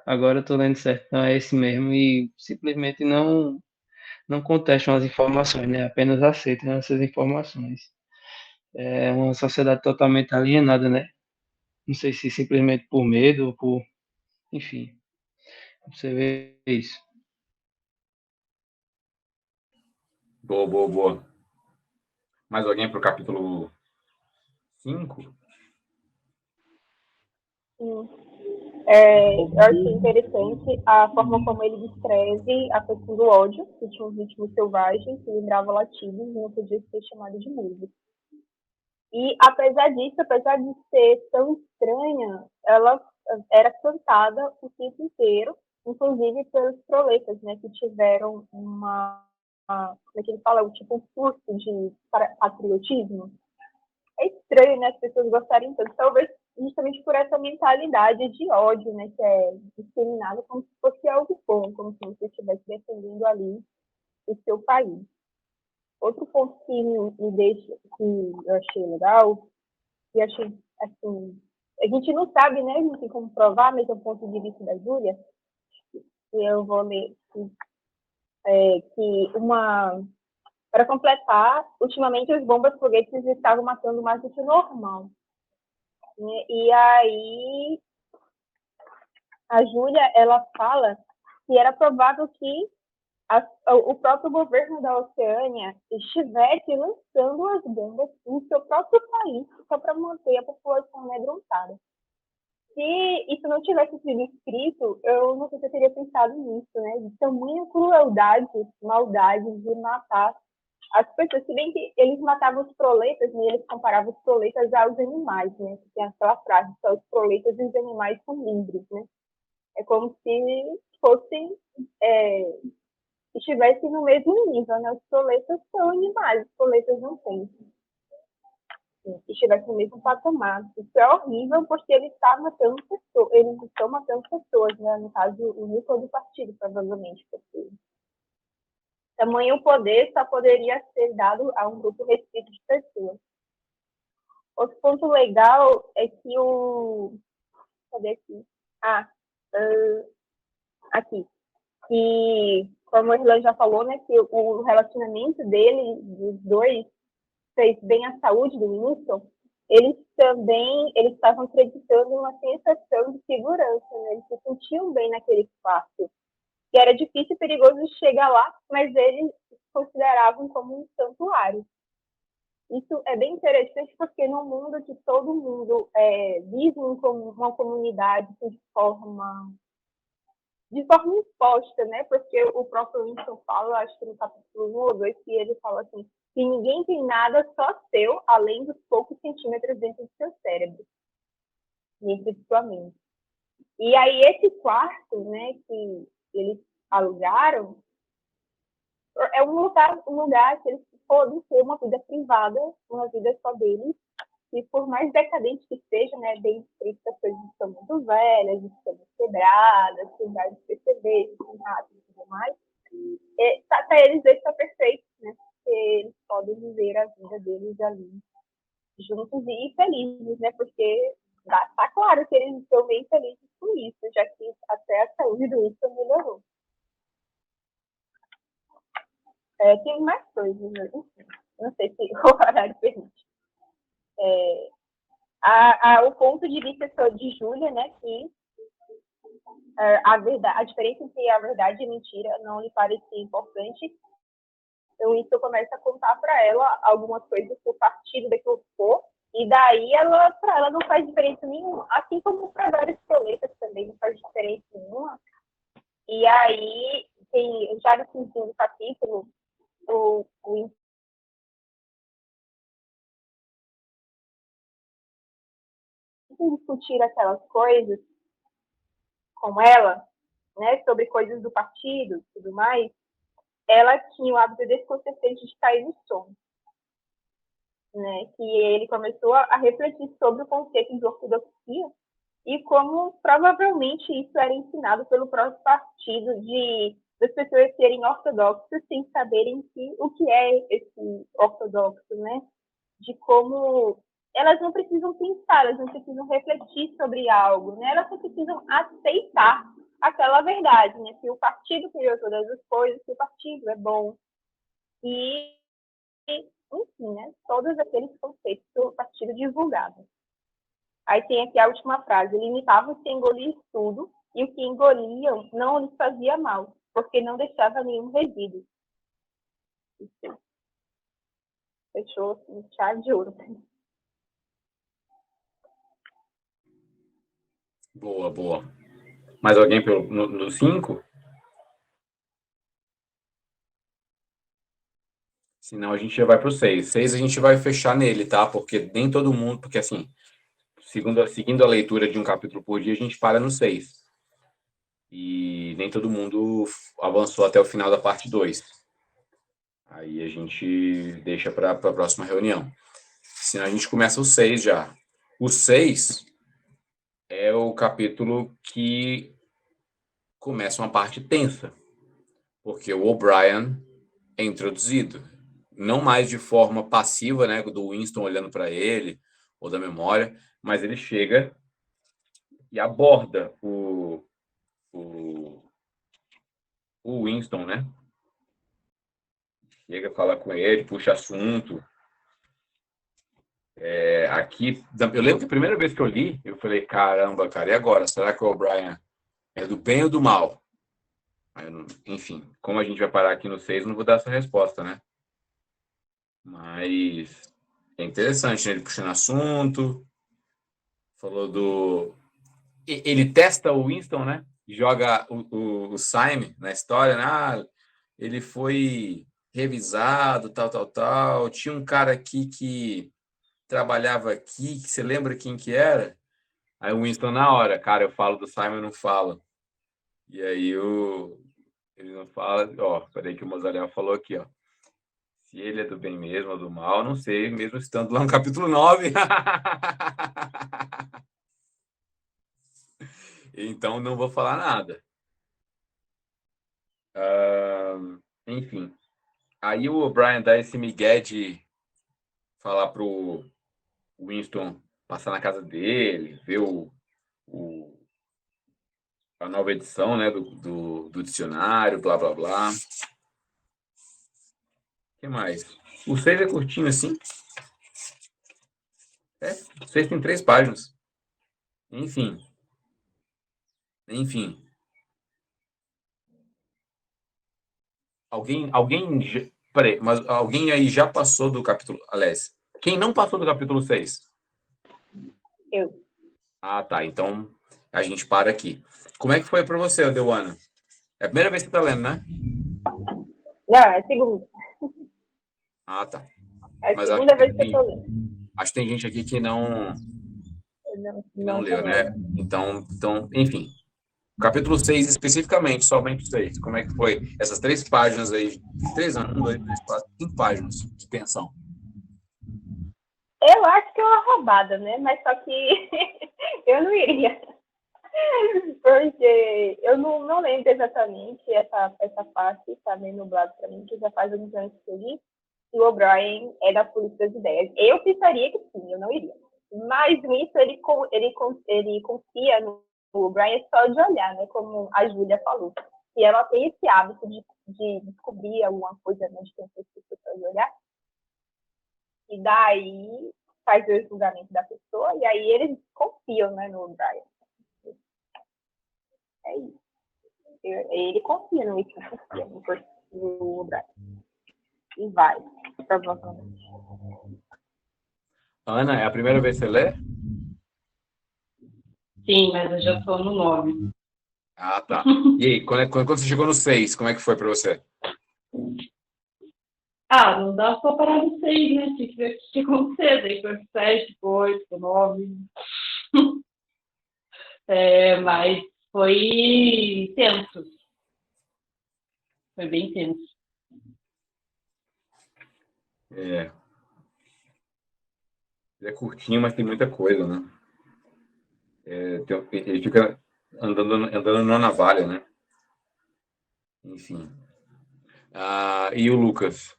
agora eu tô lendo certo, não é esse mesmo e simplesmente não contestam as informações, né, apenas aceitam essas informações. É uma sociedade totalmente alienada, né? Não sei se simplesmente por medo ou por, enfim, você vê isso. Boa, boa, boa. Mais alguém para o capítulo 5? Sim. Eu achei interessante a forma como ele descreve a questão do ódio, que tinha um ritmo selvagem, que lembrava latidos e não podia ser chamado de música. E apesar disso, apesar de ser tão estranha, ela era cantada o tempo inteiro, inclusive pelos proletas, né, que tiveram como é que ele fala, tipo um curso de patriotismo. É estranho, né, as pessoas gostarem tanto, talvez justamente por essa mentalidade de ódio, né, que é disseminada como se fosse algo bom, como se você estivesse defendendo ali o seu país. Outro ponto que me deixa, que eu achei legal, e achei, assim, a gente não sabe, né, não tem como provar, mas é um ponto de vista da Júlia, e eu vou ler que para completar, ultimamente as bombas foguetes estavam matando mais do que o normal. Né? E aí a Júlia, ela fala que era provável que o próprio governo da Oceânia estivesse lançando as bombas no seu próprio país só para manter a população amedrontada. Se isso não tivesse sido escrito, eu não sei se eu teria pensado nisso, né? De tamanha crueldade, maldade de matar as pessoas. Se bem que eles matavam os proletas, né? Eles comparavam os proletas aos animais, né? Tem aquela frase, só os proletas e os animais são livres, né? É como se fossem, estivessem no mesmo nível, né? Os proletas são animais, os proletas não pensam. Estivesse no mesmo patamar. Isso é horrível porque eles estão matando pessoas, né? No caso, o núcleo do partido, provavelmente, porque tamanho poder só poderia ser dado a um grupo restrito de pessoas. Outro ponto legal é que cadê aqui? Aqui. Que, como a Irlan já falou, né, que o relacionamento dele, dos dois, fez bem à saúde do Winston, eles estavam acreditando em uma sensação de segurança, né? Eles se sentiam bem naquele espaço. E era difícil e perigoso chegar lá, mas eles consideravam como um santuário. Isso é bem interessante porque no mundo que todo mundo vive como uma comunidade de forma imposta, né? Porque o próprio Winston fala, acho que no capítulo 1 ou 2, que ele fala assim, que ninguém tem nada só seu, além dos poucos centímetros dentro do seu cérebro, dentro de sua mente. E aí esse quarto, né, que eles alugaram, é um lugar que eles podem ter uma vida privada, uma vida só deles, e por mais decadente que seja, né, desde que as coisas estão muito velhas, estão quebradas, tem vários PCBs, tem ratos e tudo mais, para eles isso está perfeito, né, porque eles podem viver a vida deles ali, juntos e felizes, né, porque tá claro que eles estão bem felizes com isso, já que até a saúde do Winston melhorou. Tem mais coisas, né? Não sei se o horário permite. O ponto de vista de Júlia, né, que a diferença entre a verdade e a mentira não lhe parecia importante. Então, isso começa a contar para ela algumas coisas que o partido declarou, e daí para ela não faz diferença nenhuma, assim como para vários proletas também não faz diferença nenhuma. E aí E já no finzinho do capítulo, o discutir aquelas coisas com ela, né, sobre coisas do partido e tudo mais, ela tinha o hábito desconsistente de cair no sono, né, que ele começou a refletir sobre o conceito de ortodoxia e como provavelmente isso era ensinado pelo próprio partido das pessoas serem ortodoxas sem saberem o que é esse ortodoxo, né, de como elas não precisam pensar, elas não precisam refletir sobre algo, né? Elas só precisam aceitar aquela verdade, né? Que o partido criou todas as coisas, que o partido é bom. E, enfim, né? Todos aqueles conceitos que o partido divulgava. Aí tem aqui a última frase: limitavam-se a engolir tudo, e o que engoliam não lhes fazia mal, porque não deixava nenhum resíduo. Isso. Fechou assim, chave de ouro. Boa, boa. Mais alguém no 5? Senão a gente já vai pro 6. 6 a gente vai fechar nele, tá? Porque nem todo mundo... Porque, assim, seguindo a leitura de um capítulo por dia, a gente para no 6. E nem todo mundo avançou até o final da parte 2. Aí a gente deixa para a próxima reunião. Senão a gente começa o 6 já. O 6 é o capítulo que começa uma parte tensa, porque o O'Brien é introduzido, não mais de forma passiva, né, do Winston olhando para ele, ou da memória, mas ele chega e aborda o Winston, né? Chega a falar com ele, puxa assunto. Aqui, eu lembro que a primeira vez que eu li, eu falei, caramba, cara, e agora? Será que o O'Brien é do bem ou do mal? Enfim, como a gente vai parar aqui no 6, não vou dar essa resposta, né? Mas é interessante, né? Ele puxando assunto, falou do... Ele testa o Winston, né? Joga o Simon na história, né? Ele foi revisado, tal. Tinha um cara aqui que trabalhava aqui, que você lembra quem que era? Aí o Winston, na hora, cara, eu falo do Simon, não fala. E aí ele não fala, ó, peraí que o Mozarel falou aqui, ó. Se ele é do bem mesmo ou do mal, não sei, mesmo estando lá no capítulo 9. Então não vou falar nada. Enfim. Aí o O'Brien dá esse migué de falar pro Winston passar na casa dele, ver a nova edição, né, do dicionário, blá, blá, blá. O que mais? O 6 é curtinho assim. O 6 tem 3 páginas. Enfim. Peraí, mas alguém aí já passou do capítulo... Aliás, quem não passou do capítulo 6? Eu. Ah, tá. Então, a gente para aqui. Como é que foi para você, Deuana? É a primeira vez que você tá lendo, né? Não, é a segunda. Ah, tá. É a Mas segunda vez que eu tô lendo. acho que tem gente aqui que não leu, também. né? Então, enfim. Capítulo 6, especificamente, somente 6. Como é que foi essas 3 páginas aí? 3 anos, 1, 2, 3, 4, 5 páginas de tensão. Eu acho que é uma roubada, né? Mas só que eu não iria. Porque eu não lembro exatamente essa parte, tá meio nublado para mim, que já faz alguns anos que eu li. E o O'Brien é da Polícia das Ideias. Eu pensaria que sim, eu não iria. Mas nisso ele confia no O'Brien só de olhar, né? Como a Júlia falou. E ela tem esse hábito de descobrir alguma coisa, né? De conhecer as pessoas só de olhar. E daí faz o julgamento da pessoa, e aí eles confiam, né, no O'Brien. É isso. Ele confia no Winston, no O'Brien. E vai, provavelmente. Ana, é a primeira vez que você lê? Sim, mas eu já estou no 9. Ah, tá. E aí, quando você chegou no 6, como é que foi para você? Ah, não dá pra parar no 6, né? Tinha que ver o que ia acontecer. Daí foi pro 7, pro 8, pro 9. Mas foi tenso. Foi bem tenso. É, ele é curtinho, mas tem muita coisa, né? Ele fica andando na navalha, né? Enfim. Ah, e o Lucas?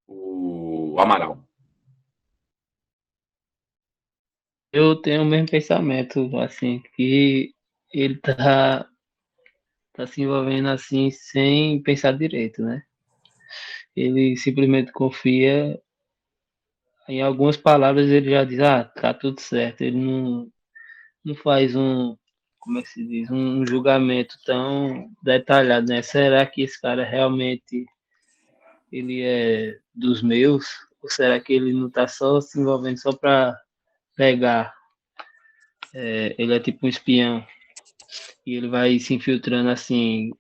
O Amaral. Eu tenho o mesmo pensamento, assim, que ele tá se envolvendo assim sem pensar direito, né? Ele simplesmente confia em algumas palavras, ele já diz, ah, tá tudo certo. Ele não faz como é que se diz, um julgamento tão detalhado, né? Será que esse cara realmente ele é dos meus? Ou será que ele não tá só se envolvendo só para pegar? Ele é tipo um espião e ele vai se infiltrando assim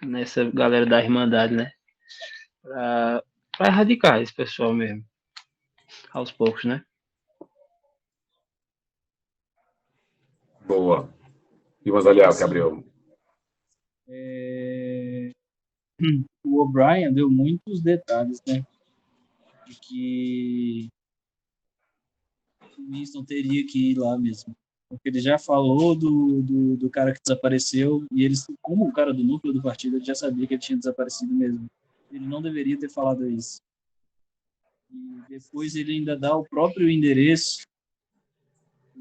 nessa galera da Irmandade, né? Pra, pra erradicar esse pessoal mesmo, aos poucos, né? Boa. E o Azaliel, que Assim, abriu. é, o O'Brien deu muitos detalhes, né? De que o Winston teria que ir lá mesmo. Porque ele já falou do cara que desapareceu, e eles, como o cara do núcleo do partido, ele já sabia que ele tinha desaparecido mesmo. Ele não deveria ter falado isso. E depois ele ainda dá o próprio endereço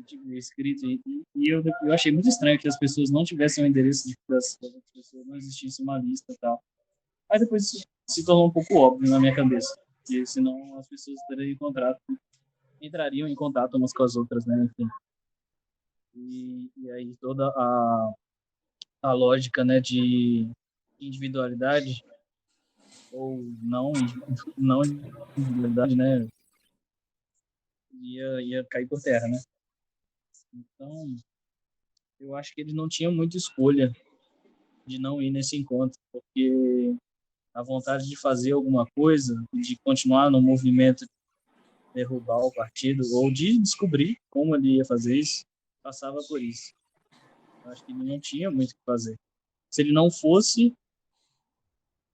tipo, escrito. Eu achei muito estranho que as pessoas não tivessem o endereço das outras pessoas, não existisse uma lista e tal. Aí depois se tornou um pouco óbvio na minha cabeça. Porque senão as pessoas entrariam em contato umas com as outras, né? Enfim. E aí toda a lógica, né, de individualidade ou não individualidade, né, ia cair por terra, né? Então, eu acho que ele não tinha muita escolha de não ir nesse encontro, porque a vontade de fazer alguma coisa, de continuar no movimento, de derrubar o partido, ou de descobrir como ele ia fazer isso, passava por isso. Eu acho que ele não tinha muito o que fazer. Se ele não fosse,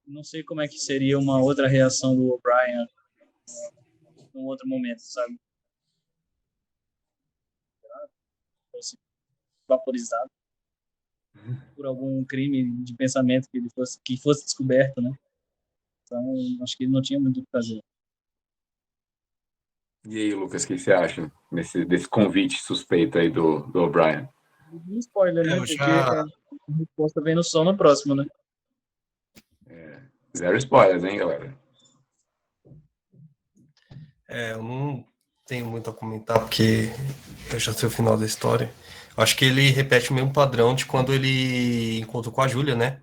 não sei como é que seria uma outra reação do O'Brien num outro momento, sabe? Fosse vaporizado por algum crime de pensamento que fosse descoberto, né? Então, acho que ele não tinha muito o que fazer. E aí, Lucas, o que você acha desse convite suspeito aí do O'Brien? Um spoiler, né? Eu Porque já. a resposta vem no som no próximo, né? Zero spoilers, hein, galera? Eu não tenho muito a comentar, porque eu já sei o final da história. Eu acho que ele repete o mesmo padrão de quando ele encontrou com a Júlia, né?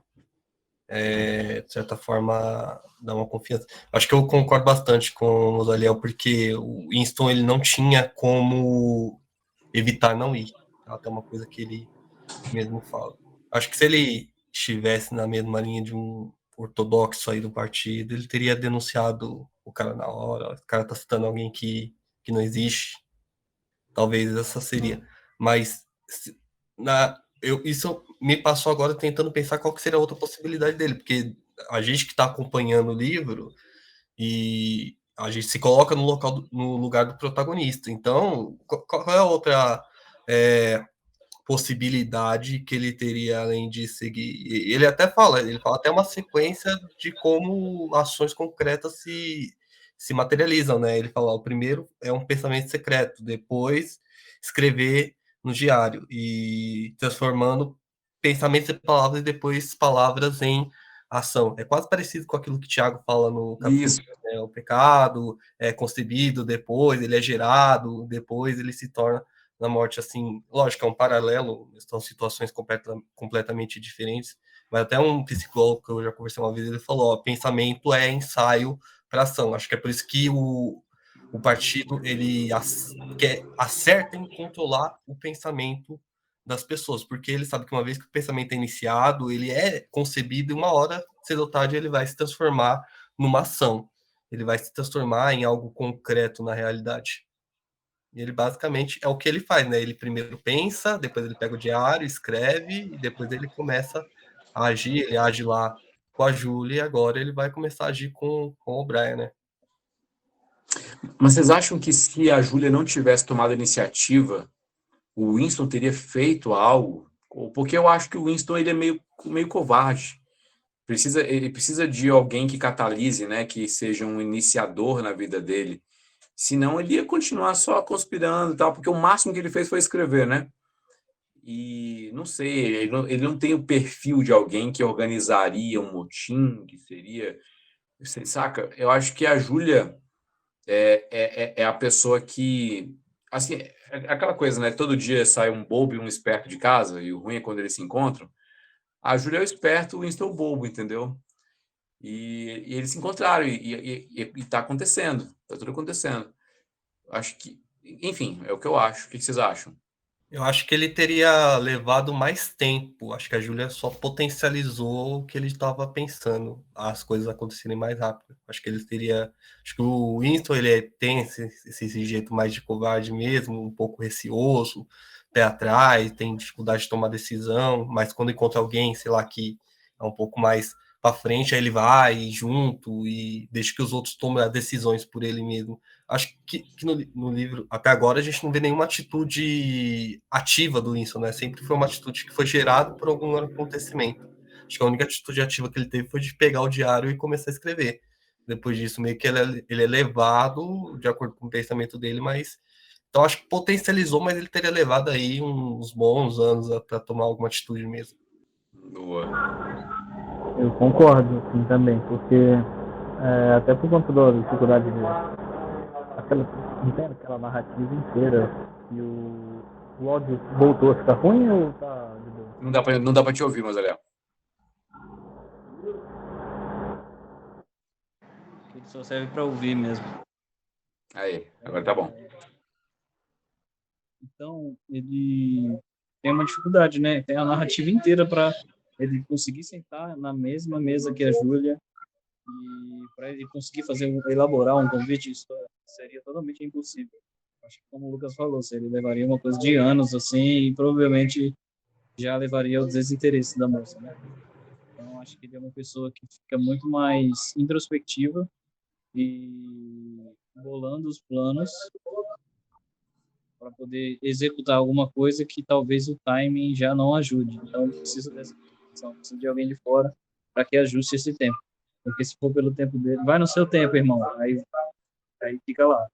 De certa forma, dá uma confiança. Acho que eu concordo bastante com o Daniel, porque o Winston ele não tinha como evitar não ir. Até uma coisa que ele mesmo fala. Acho que se ele estivesse na mesma linha de um ortodoxo aí do partido, ele teria denunciado o cara na hora. O cara tá citando alguém que não existe. Talvez essa seria. Mas isso me passou agora tentando pensar qual que seria a outra possibilidade dele, porque a gente que está acompanhando o livro e a gente se coloca no lugar do protagonista. Então, qual é a outra possibilidade que ele teria além de seguir? Ele fala até uma sequência de como ações concretas se materializam, né? Ele fala, o primeiro é um pensamento secreto, depois escrever no diário e transformando pensamentos em palavras e depois palavras em ação. É quase parecido com aquilo que Tiago fala no capítulo, Isso. né? O pecado é concebido, depois ele é gerado, depois ele se torna na morte, assim, lógico, é um paralelo, são situações completamente diferentes, mas até um psicólogo que eu já conversei uma vez, ele falou, ó, pensamento é ensaio para ação. Acho que é por isso que o partido, ele acerta em controlar o pensamento das pessoas, porque ele sabe que uma vez que o pensamento é iniciado, ele é concebido e uma hora, cedo ou tarde, ele vai se transformar numa ação. Ele vai se transformar em algo concreto na realidade. E ele basicamente é o que ele faz, né? Ele primeiro pensa, depois ele pega o diário, escreve, e depois ele começa a agir, ele age lá com a Júlia, e agora ele vai começar a agir com o Brian, né? Mas vocês acham que se a Júlia não tivesse tomado a iniciativa, o Winston teria feito algo? Porque eu acho que o Winston ele é meio covarde. Ele precisa de alguém que catalise, né? Que seja um iniciador na vida dele. Senão ele ia continuar só conspirando e tal, porque o máximo que ele fez foi escrever, né? E não sei, ele não tem o perfil de alguém que organizaria um motim, que seria. Você saca? Eu acho que a Júlia é a pessoa que. Assim, é aquela coisa, né? Todo dia sai um bobo e um esperto de casa, e o ruim é quando eles se encontram. A Júlia é o esperto, o Winston é o bobo, entendeu? E eles se encontraram, e tá acontecendo, tá tudo acontecendo. Acho que. Enfim, é o que eu acho. O que vocês acham? Eu acho que ele teria levado mais tempo. Acho que a Júlia só potencializou o que ele estava pensando, as coisas acontecerem mais rápido. Acho que ele teria. Acho que o Winston tem esse jeito mais de covarde mesmo, um pouco receoso, pé atrás, tem dificuldade de tomar decisão, mas quando encontra alguém, sei lá, que é um pouco mais para frente, aí ele vai junto e deixa que os outros tomem as decisões por ele mesmo. Acho que no livro, até agora, a gente não vê nenhuma atitude ativa do Winston, né? Sempre foi uma atitude que foi gerada por algum acontecimento. Acho que a única atitude ativa que ele teve foi de pegar o diário e começar a escrever. Depois disso, meio que ele é levado de acordo com o pensamento dele, mas... Então, acho que potencializou, mas ele teria levado aí uns bons anos para tomar alguma atitude mesmo. Boa. Eu concordo, sim, também, porque até por conta da dificuldade de... aquela narrativa inteira e o áudio voltou a ficar ruim ou tá de boa? Não dá pra te ouvir, Mazalé. Ele só serve para ouvir mesmo. Aí, agora tá bom. Então, ele tem uma dificuldade, né? Tem a narrativa inteira para ele conseguir sentar na mesma mesa que a Júlia e para ele conseguir elaborar um convite de história seria totalmente impossível. Acho que, como o Lucas falou, ele levaria uma coisa de anos, assim, e provavelmente já levaria ao desinteresse da moça, né? Então, acho que ele é uma pessoa que fica muito mais introspectiva e bolando os planos para poder executar alguma coisa que talvez o timing já não ajude. Então, precisa dessa posição, precisa de alguém de fora para que ajuste esse tempo. Porque se for pelo tempo dele, vai no seu tempo, irmão. Aí fica lá.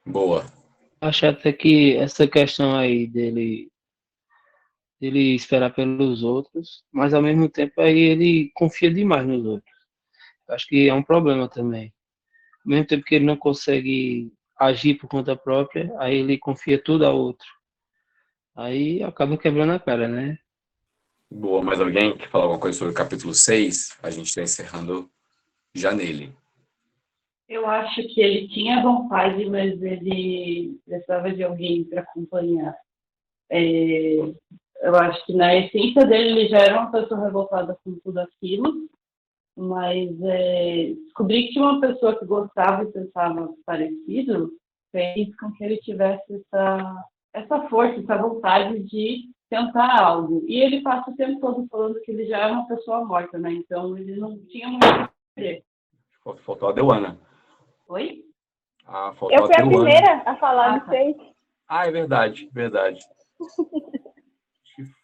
Boa. Acho até que essa questão aí dele esperar pelos outros, mas ao mesmo tempo aí ele confia demais nos outros. Acho que é um problema também. Ao mesmo tempo que ele não consegue agir por conta própria, aí ele confia tudo a outro. Aí acaba quebrando a cara, né? Boa. Mais alguém quer falar alguma coisa sobre o capítulo 6? A gente está encerrando já nele. Eu acho que ele tinha vontade, mas ele precisava de alguém para acompanhar. Eu acho que na essência dele ele já era uma pessoa revoltada com tudo aquilo, mas descobrir que tinha uma pessoa que gostava e pensava parecido fez com que ele tivesse essa força, essa vontade de tentar algo. E ele passa o tempo todo falando que ele já é uma pessoa morta, né? Então ele não tinha muito a fazer. Faltou a Deuana. Oi? Eu fui a primeira a falar disso aí. Ah, é verdade.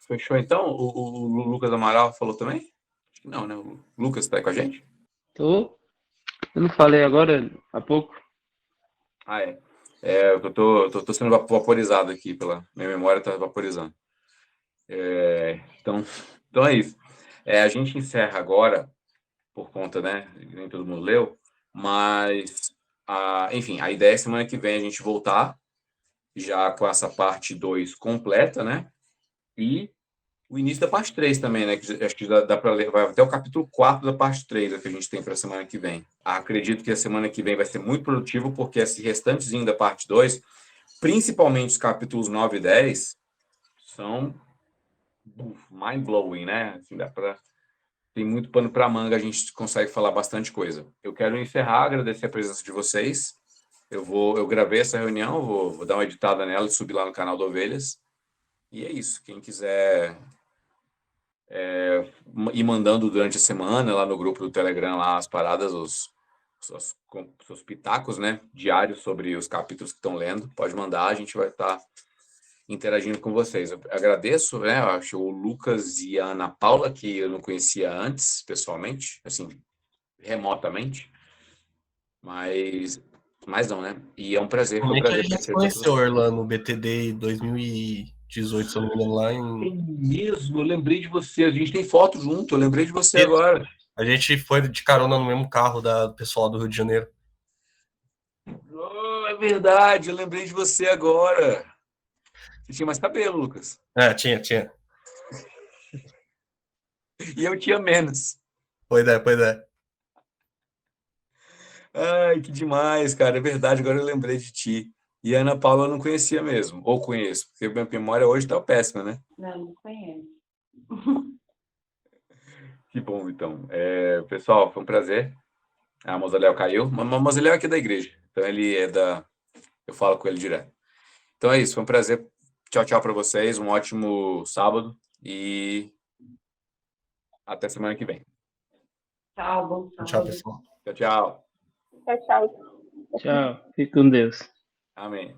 Fechou então? O Lucas Amaral falou também? Não, né? O Lucas está aí com a gente? Eu não falei agora, há pouco? Ah, é. Eu tô sendo vaporizado aqui, minha memória está vaporizando. Então é isso. A gente encerra agora, por conta, né? Nem todo mundo leu, mas, enfim, a ideia é semana que vem a gente voltar, já com essa parte 2 completa, né? E o início da parte 3 também, né? Que acho que dá para ler, vai até o capítulo 4 da parte 3 que a gente tem para a semana que vem. Acredito que a semana que vem vai ser muito produtivo, porque esse restantezinho da parte 2 principalmente os capítulos 9 e 10, são mind-blowing, né? Assim, tem muito pano para manga, a gente consegue falar bastante coisa. Eu quero encerrar, agradecer a presença de vocês. Eu gravei essa reunião, vou dar uma editada nela e subir lá no canal do Ovelhas. E é isso. Quem quiser ir mandando durante a semana lá no grupo do Telegram lá as paradas, os seus pitacos, né, diários sobre os capítulos que estão lendo, pode mandar, a gente vai estar interagindo com vocês. Eu agradeço, né, eu acho o Lucas e a Ana Paula, que eu não conhecia antes, pessoalmente, assim, remotamente, mas não, né? E é um prazer, foi um Como é que a prazer gente se conhecer todos conheceu, vocês. Orlando, no BTD 2018, se eu não me engano, lá É em... mesmo, eu lembrei de você, a gente tem foto junto, eu lembrei de você agora. A gente foi de carona no mesmo carro do pessoal do Rio de Janeiro. Oh, é verdade, eu lembrei de você agora. Você tinha mais cabelo, Lucas. Tinha. E eu tinha menos. Pois é. Ai, que demais, cara. É verdade, agora eu lembrei de ti. E a Ana Paula eu não conhecia mesmo. Ou conheço, porque minha memória hoje tá péssima, né? Não conheço. Que bom, então. Pessoal, foi um prazer. A Mozaléu caiu. Mas o Mozaléu é aqui da igreja. Então ele é da... Eu falo com ele direto. Então é isso, foi um prazer. Tchau, tchau para vocês. Um ótimo sábado. E até semana que vem. Tchau, bom Tchau, sábado. pessoal. Tchau, tchau. Tchau, tchau. Tchau. Fique com Deus. Amém.